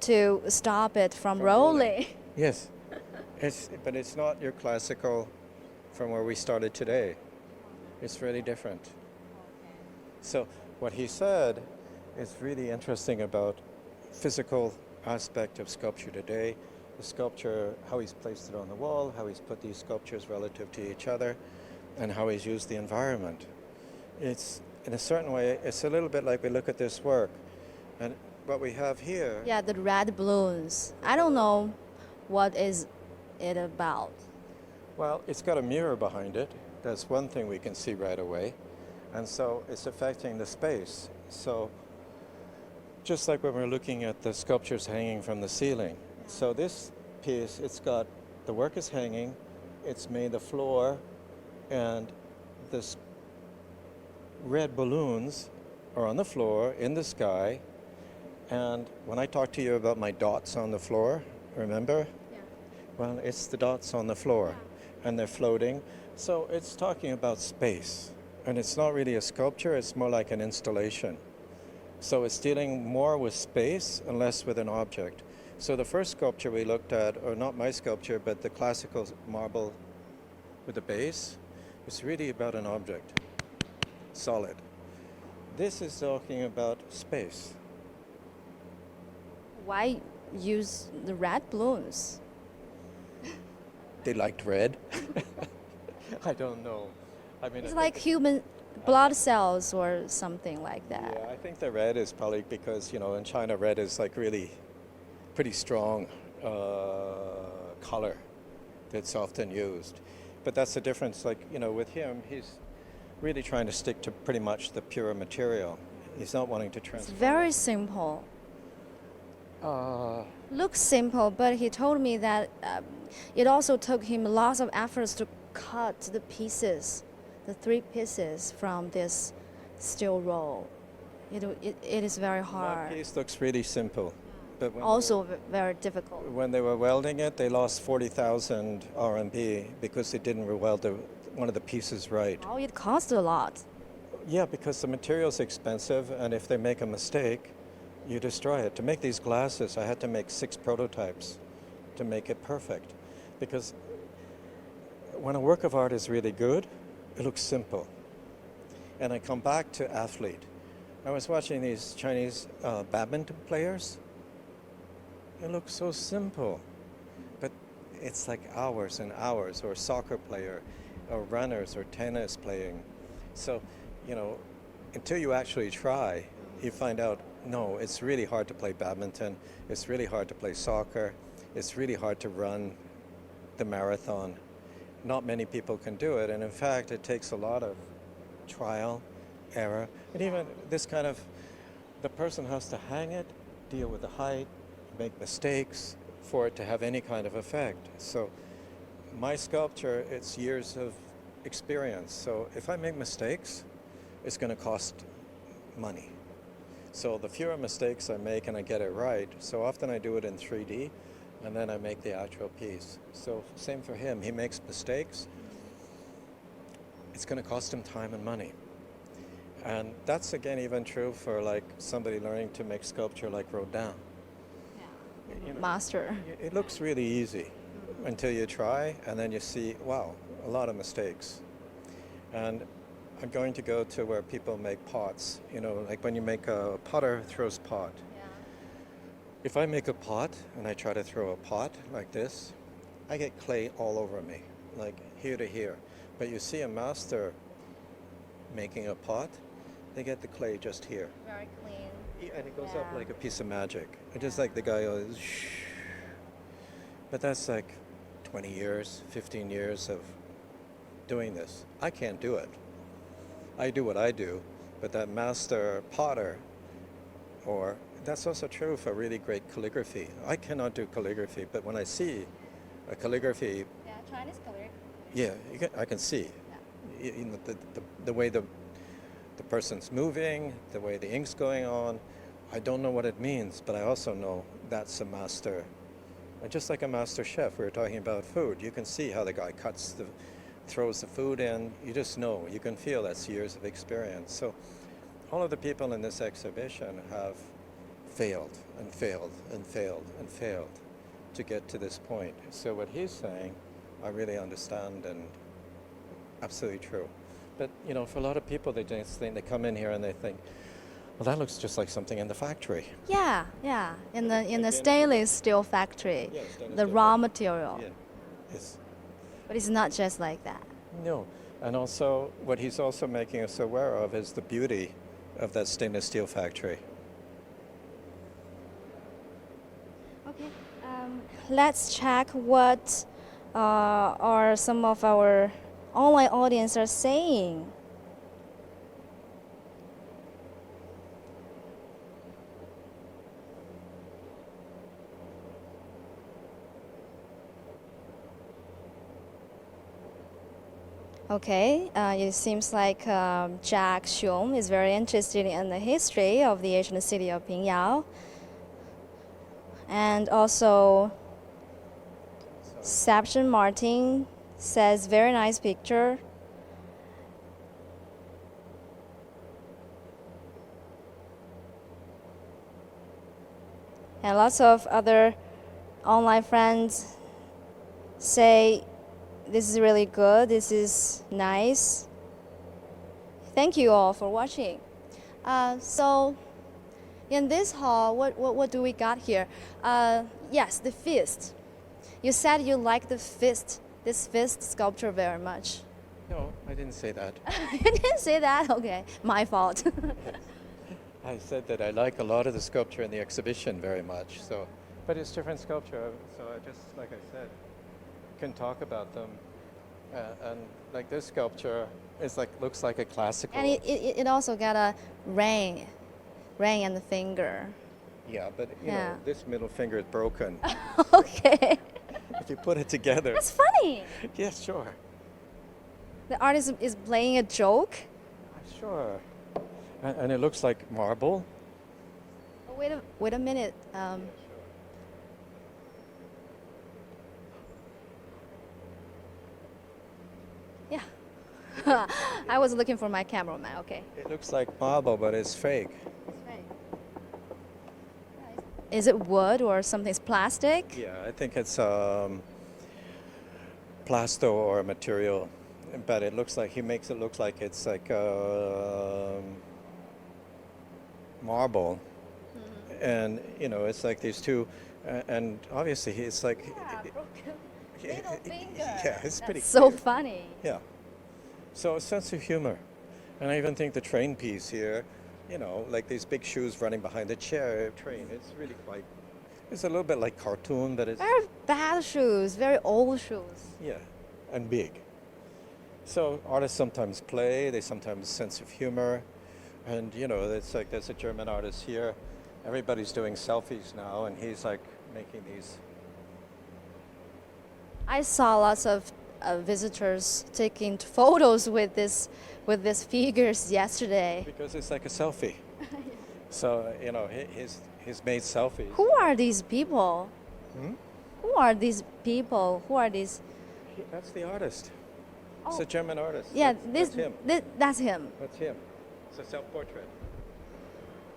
to stop it from rolling. Yes. But it's not your classical from where we started today. It's really different. So what he said is really interesting about physical aspect of sculpture today. The sculpture, how he's placed it on the wall, how he's put these sculptures relative to each other, and how he's used the environment. It's, in a certain way, it's a little bit like we look at this work. And what we have here... Yeah, the red balloons. I don't know what is it about. Well, it's got a mirror behind it. That's one thing we can see right away. And so it's affecting the space. So just like when we're looking at the sculptures hanging from the ceiling. So this piece, it's got, the work is hanging, it's made the floor, and this red balloons are on the floor, in the sky. And when I talked to you about my dots on the floor, remember? Yeah. Well, it's the dots on the floor, and they're floating. So it's talking about space. And it's not really a sculpture, it's more like an installation. So it's dealing more with space and less with an object. So the first sculpture we looked at, or not my sculpture, but the classical marble with the base, is really about an object, solid. This is talking about space. Why use the red balloons? They liked red. I don't know. I mean, It's like human blood cells or something like that. Yeah, I think the red is probably because, in China, red is like really pretty strong color that's often used. But that's the difference, like, with him, he's really trying to stick to pretty much the pure material. He's not wanting to It's transform. very simple. Uh, Looks simple, but he told me that it also took him lots of efforts to cut the pieces, the 3 pieces from this steel roll. It is very That hard. piece looks really simple. But Also very difficult. when they were welding it, they lost 40,000 RMB because they didn't weld one of the pieces right. Oh, it cost a lot. Yeah, because the material's expensive, and if they make a mistake, you destroy it. To make these glasses, I had to make 6 prototypes to make it perfect. Because when a work of art is really good, it looks simple. And I come back to athlete. I was watching these Chinese badminton players. It looks so simple, but it's like hours and hours, or soccer player, or runners, or tennis playing. So, until you actually try, you find out, no, it's really hard to play badminton, it's really hard to play soccer, it's really hard to run the marathon. Not many people can do it, and in fact, it takes a lot of trial, error, and even this kind of, the person has to hang it, deal with the height, make mistakes for it to have any kind of effect. So my sculpture, it's years of experience. So if I make mistakes, it's going to cost money. So the fewer mistakes I make and I get it right, so often I do it in 3D, and then I make the actual piece. So same for him. He makes mistakes. It's going to cost him time and money. And that's, again, even true for like somebody learning to make sculpture like Rodin. Master. It looks really easy until you try, and then you see, wow, a lot of mistakes. And I'm going to go to where people make pots, like when you make a potter throws pot. Yeah. If I make a pot and I try to throw a pot like this, I get clay all over me, like here to here. But you see a master making a pot, they get the clay just here. Very clean. And it goes up Yeah. like a piece of magic. And just like the guy goes, shh. But that's like 20 years, 15 years of doing this. I can't do it. I do what I do, but that master potter, or that's also true for really great calligraphy. I cannot do calligraphy, but when I see a calligraphy, Yeah, Chinese calligraphy. yeah, I can see. Yeah. The way the person's moving, the way the ink's going on. I don't know what it means, but I also know that's a master. And just like a master chef, we were talking about food. You can see how the guy throws the food in. You just know, you can feel that's years of experience. So all of the people in this exhibition have failed and failed and failed and failed to get to this point. So what he's saying, I really understand, and absolutely true. But for a lot of people, they just think, they come in here and they think, well, that looks just like something in the factory. Yeah, in the stainless steel factory, Yeah, stainless the steel raw factory. material. Yeah. It's, But it's not just like that. no. And also, what he's also making us aware of is the beauty of that stainless steel factory. Okay, let's check what are some of our online audience are saying. Okay, it seems like Jack Xiong is very interested in the history of the ancient city of Pingyao. And also, Sebastian Martin says, very nice picture. And lots of other online friends say, this is really good, this is nice. Thank you all for watching. So in this hall, what do we got here? Yes, the fist. You said you like this fist sculpture very much. No, I didn't say that. You didn't say that? Okay, my fault. I said that I like a lot of the sculpture in the exhibition very much. So, but it's different sculpture. So I just, like I said, can talk about them. And like this sculpture is like looks like a classical. And it also got a ring and the finger. Yeah, but you Yeah. know, this middle finger is broken. Okay. If you put it together. That's funny. Yeah, sure. The artist is playing a joke. Sure. And it looks like marble. Oh, wait a minute. Yeah. I was looking for my cameraman. Okay. It looks like marble, but it's fake. Is it wood or something's plastic? Yeah, I think it's plasto or a material, but it looks like he makes it look like it's like marble, and you know it's like these two, and obviously it's like Little finger. yeah, it's pretty So clear. funny. Yeah, so a sense of humor, and I even think the train piece here, you know, like these big shoes running behind the train. It's really quite. It's a little bit like cartoon, but it's Very bad shoes, very old shoes. yeah, and big. So artists sometimes play. They sometimes sense of humor, and you know, it's like there's a German artist here. Everybody's doing selfies now, and he's like making these. I saw lots of visitors taking photos with this figures yesterday. Because it's like a selfie. So you know, he's made selfies. Who are these people? Hmm? Who are these people? Who are these? That's the artist. It's Oh. a German artist. Yeah, that's him. That's him. That's him. It's a self-portrait.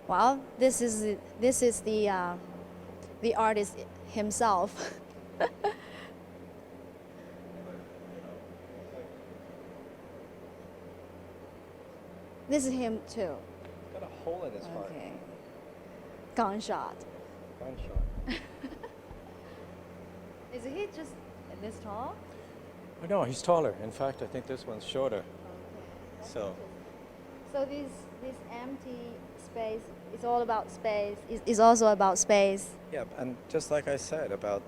Well, this is the artist himself. This is him too. Got a hole in his heart. Okay. Gunshot. Gunshot. Is he just this tall? Oh, no, he's taller. In fact, I think this one's shorter. Okay. So. So this empty space is all about space. Is also about space. Yeah, and just like I said about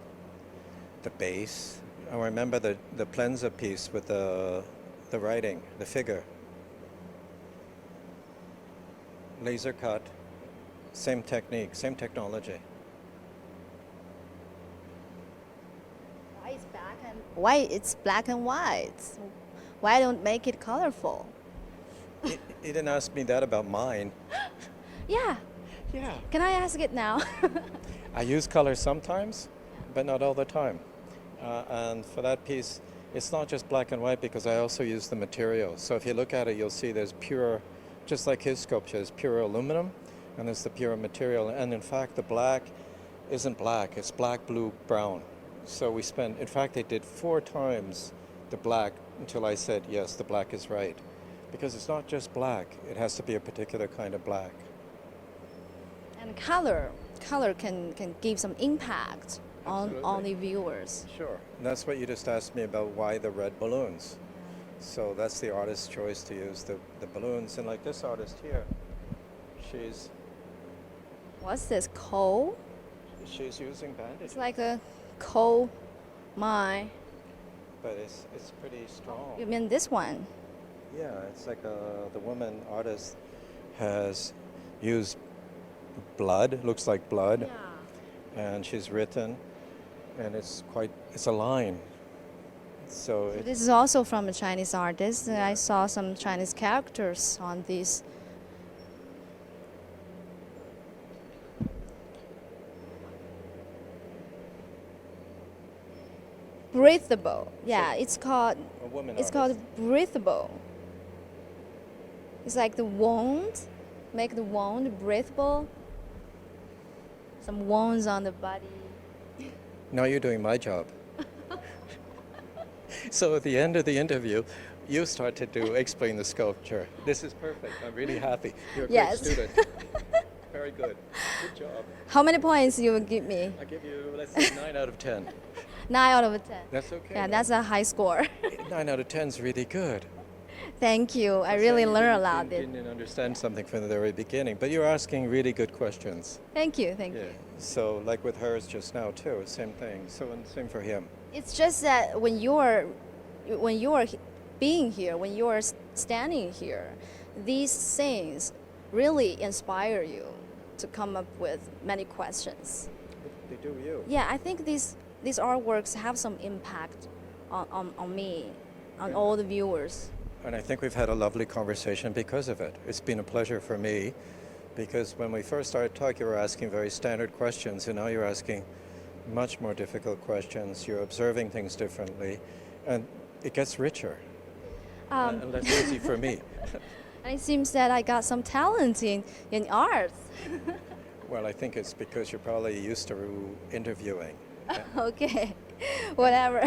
the base, I remember the Plenza piece with the writing, the figure. Laser cut, same technique, same technology. Why it's black and white? Why don't make it colorful? You didn't ask me that about mine. Yeah. Yeah. Can I ask it now? I use color sometimes, but not all the time. And for that piece, it's not just black and white because I also use the material. So if you look at it, you'll see there's pure, just like his sculpture, is pure aluminum, and there's the pure material. And in fact, the black isn't black, it's black, blue, brown. So we spent, in fact, they did 4 times the black until I said, yes, the black is right. Because it's not just black, it has to be a particular kind of black. And color can give some impact on the viewers. Sure. And that's what you just asked me about, why the red balloons. So that's the artist's choice to use the balloons. And like this artist here, she's What's this, coal? using bandages. It's like a coal mine. But it's pretty strong. You mean this one? Yeah, it's like the woman artist has used blood, looks like blood, and she's written, and it's a line. So This is also from a Chinese artist. I saw some Chinese characters on these. Breathable. Yeah, it's called. a woman It's artist. called breathable. It's like the wound, make the wound breathable. Some wounds on the body. Now you're doing my job. So at the end of the interview, you start to explain the sculpture. This is perfect. I'm really happy. You're a Yes. great student. Very good. Good job. How many points you will give me? I give you, let's say, 9 out of 10. 9 out of 10. That's okay. Yeah, that's a high score. 9 out of 10 is really good. Thank you. I really learned a lot. Didn't understand something from the very beginning, but you're asking really good questions. Thank you. Thank Yeah. you. So like with hers just now too, same thing. So and same for him. It's just that when you're being here, when you're standing here, these things really inspire you to come up with many questions. They do you. Yeah, I think these artworks have some impact on me, on all the viewers. And I think we've had a lovely conversation because of it. It's been a pleasure for me because when we first started talking, you were asking very standard questions, and now you're asking much more difficult questions. You're observing things differently, and it gets richer. And that's easy for me. And it seems that I got some talent in art. Well, I think it's because you're probably used to interviewing. Okay, whatever.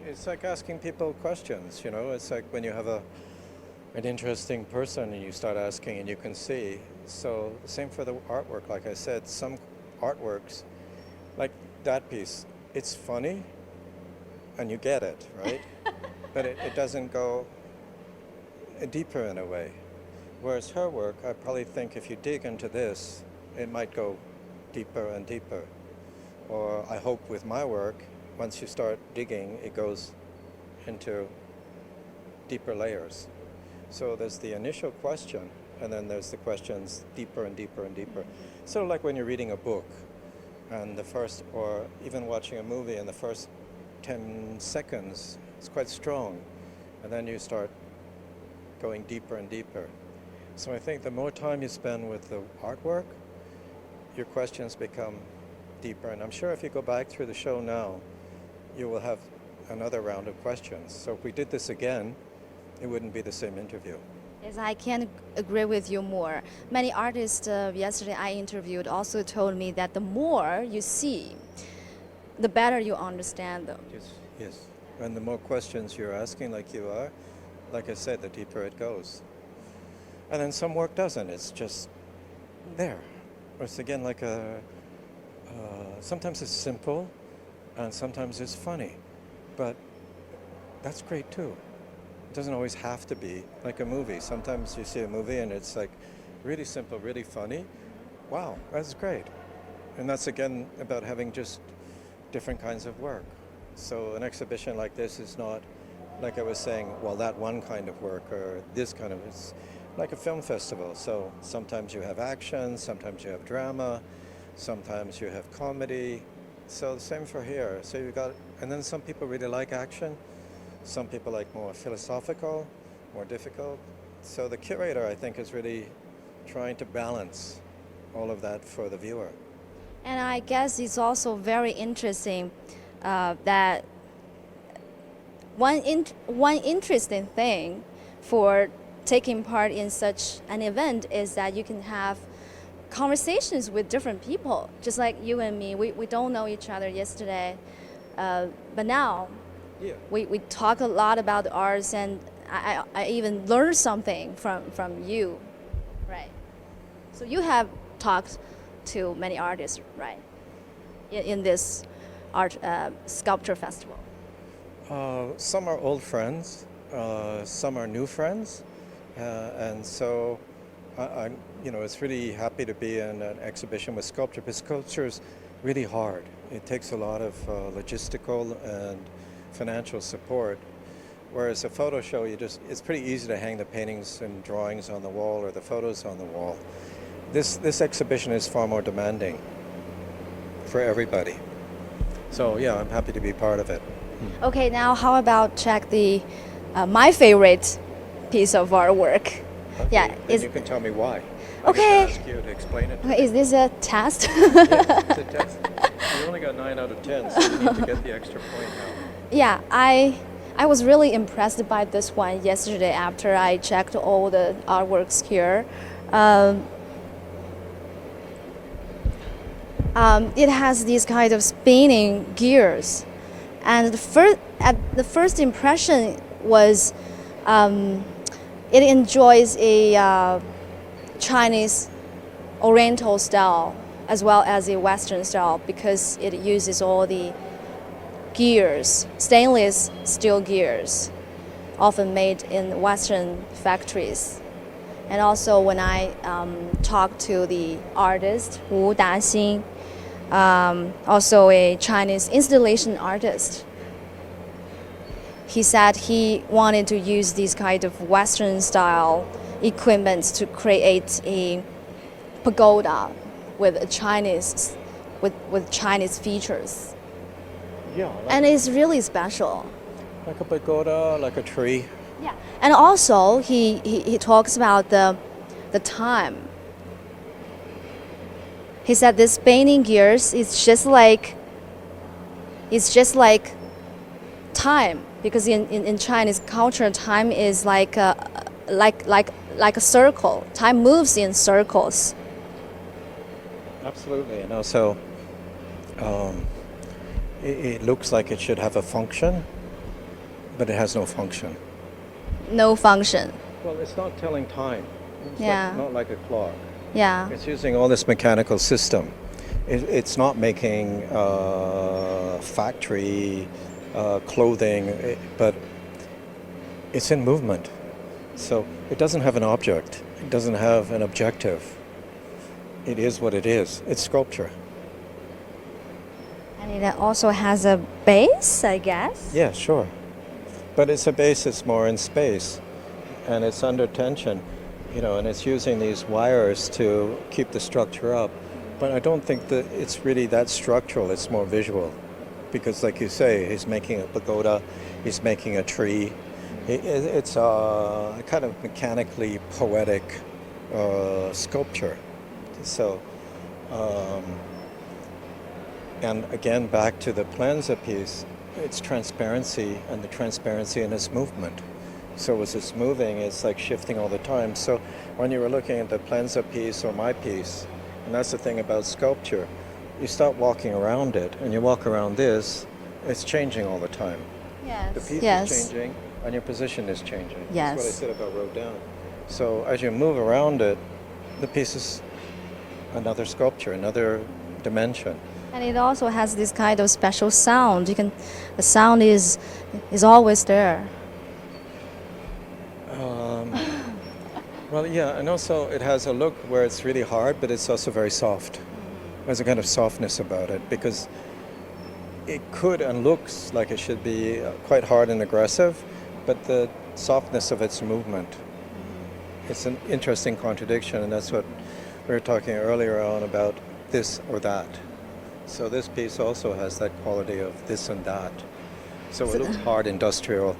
It's like asking people questions, you know. It's like when you have an interesting person and you start asking and you can see. So the same for the artwork. Like I said, some artworks, like that piece, it's funny and you get it, right? But it doesn't go deeper in a way. Whereas her work, I probably think if you dig into this, it might go deeper and deeper. Or I hope with my work, once you start digging, it goes into deeper layers. So there's the initial question, and then there's the questions deeper and deeper and deeper. Sort of like when you're reading a book, and the first, or even watching a movie, and the first 10 seconds, it's quite strong. And then you start going deeper and deeper. So I think the more time you spend with the artwork, your questions become deeper. And I'm sure if you go back through the show now, you will have another round of questions. So if we did this again, it wouldn't be the same interview. Yes, I can't agree with you more. Many artists yesterday I interviewed also told me that the more you see, the better you understand them. Yes, yes. And the more questions you're asking, like you are, like I said, the deeper it goes. And then some work doesn't. It's just there. Or it's again like sometimes it's simple, and sometimes it's funny. But that's great too. It doesn't always have to be like a movie. Sometimes you see a movie and it's like really simple, really funny. Wow, that's great. And that's again about having just different kinds of work. So an exhibition like this is not, like I was saying, well, that one kind of work or this kind of, it's like a film festival. So sometimes you have action, sometimes you have drama, sometimes you have comedy. So the same for here. So you got, and then some people really like action. Some people like more philosophical, more difficult. So the curator, I think, is really trying to balance all of that for the viewer. And I guess it's also very interesting that one interesting thing for taking part in such an event is that you can have conversations with different people, just like you and me. We don't know each other yesterday, but now we talk a lot about the arts, and I even learned something from you, right? So you have talked to many artists, right, in this art sculpture festival? Some are old friends, some are new friends, and so I'm, it's really happy to be in an exhibition with sculpture, but sculpture is really hard. It takes a lot of logistical and financial support, whereas a photo show, it's pretty easy to hang the paintings and drawings on the wall or the photos on the wall. This exhibition is far more demanding for everybody. So yeah, I'm happy to be part of it. Okay, now how about check the my favorite piece of artwork? Okay, Yeah, then you can tell me why. Okay. I ask you to explain it. Okay, is this a test? Yeah, it's a test. You only got 9 out of 10, so you need to get the extra point now. Yeah, I was really impressed by this one yesterday after I checked all the artworks here. It has these kind of spinning gears, and the first impression was it enjoys a Chinese Oriental style as well as a Western style because it uses all the gears, stainless steel gears. often made in Western factories. And also when I talked to the artist Wu Daxing, also a Chinese installation artist, he said he wanted to use these kind of Western style equipment to create a pagoda with Chinese features. Yeah. And it's really special. Like a pagoda, like a tree. Yeah. And also he talks about the time. He said this spinning gears is just like time, because in Chinese culture time is like a circle. Time moves in circles. Absolutely. And also it looks like it should have a function, but it has no function. No function. Well, it's not telling time. It's Yeah. not like a clock. Yeah. It's using all this mechanical system. It's not making factory clothing, but it's in movement. So it doesn't have an object. It doesn't have an objective. It is what it is. It's sculpture. And it also has a base, I guess. Yeah, sure. But it's a base that's more in space, and it's under tension, and it's using these wires to keep the structure up. But I don't think that it's really that structural. It's more visual, because, like you say, he's making a pagoda, he's making a tree. It's a kind of mechanically poetic sculpture. So, and again, back to the Planza piece, it's transparency, and the transparency in its movement. So as it's moving, it's like shifting all the time. So when you were looking at the Planza piece or my piece, and that's the thing about sculpture, you start walking around it, and you walk around this, it's changing all the time. Yes. The piece Yes. is changing, and your position is changing. Yes. That's what I said about Rodin. So as you move around it, the piece is another sculpture, another dimension. And it also has this kind of special sound. The sound is always there. Well, yeah, and also it has a look where it's really hard, but it's also very soft. There's a kind of softness about it, because it could and looks like it should be quite hard and aggressive, but the softness of its movement. It's an interesting contradiction, and that's what we were talking earlier on about this or that. So this piece also has that quality of this and that. So it looks hard, industrial,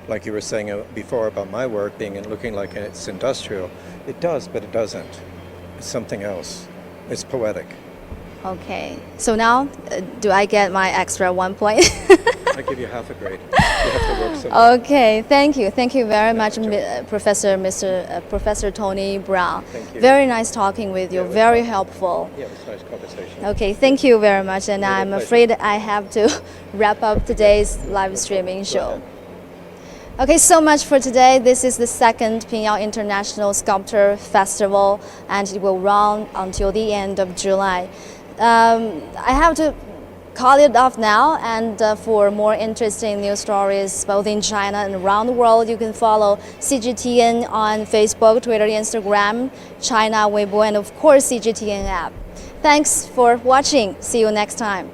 like you were saying before about my work looking like it's industrial. It does, but it doesn't. It's something else. It's poetic. Okay. So now, do I get my extra 1 point? I give you half a grade. You have to work so much. Okay. Thank you. Thank you very much, Professor Tony Brown. Thank you. Very nice talking with you. Yeah, it was Very fun. helpful. Yeah, it was a nice conversation. Okay. Thank you very much. And Really a I'm pleasure. afraid I have to wrap up today's live streaming Go show. ahead. Okay, so much for today. This is the second Pingyao International Sculpture Festival, and it will run until the end of July. I have to call it off now, and for more interesting news stories both in China and around the world, you can follow CGTN on Facebook, Twitter, Instagram, China Weibo, and of course CGTN app. Thanks for watching. See you next time.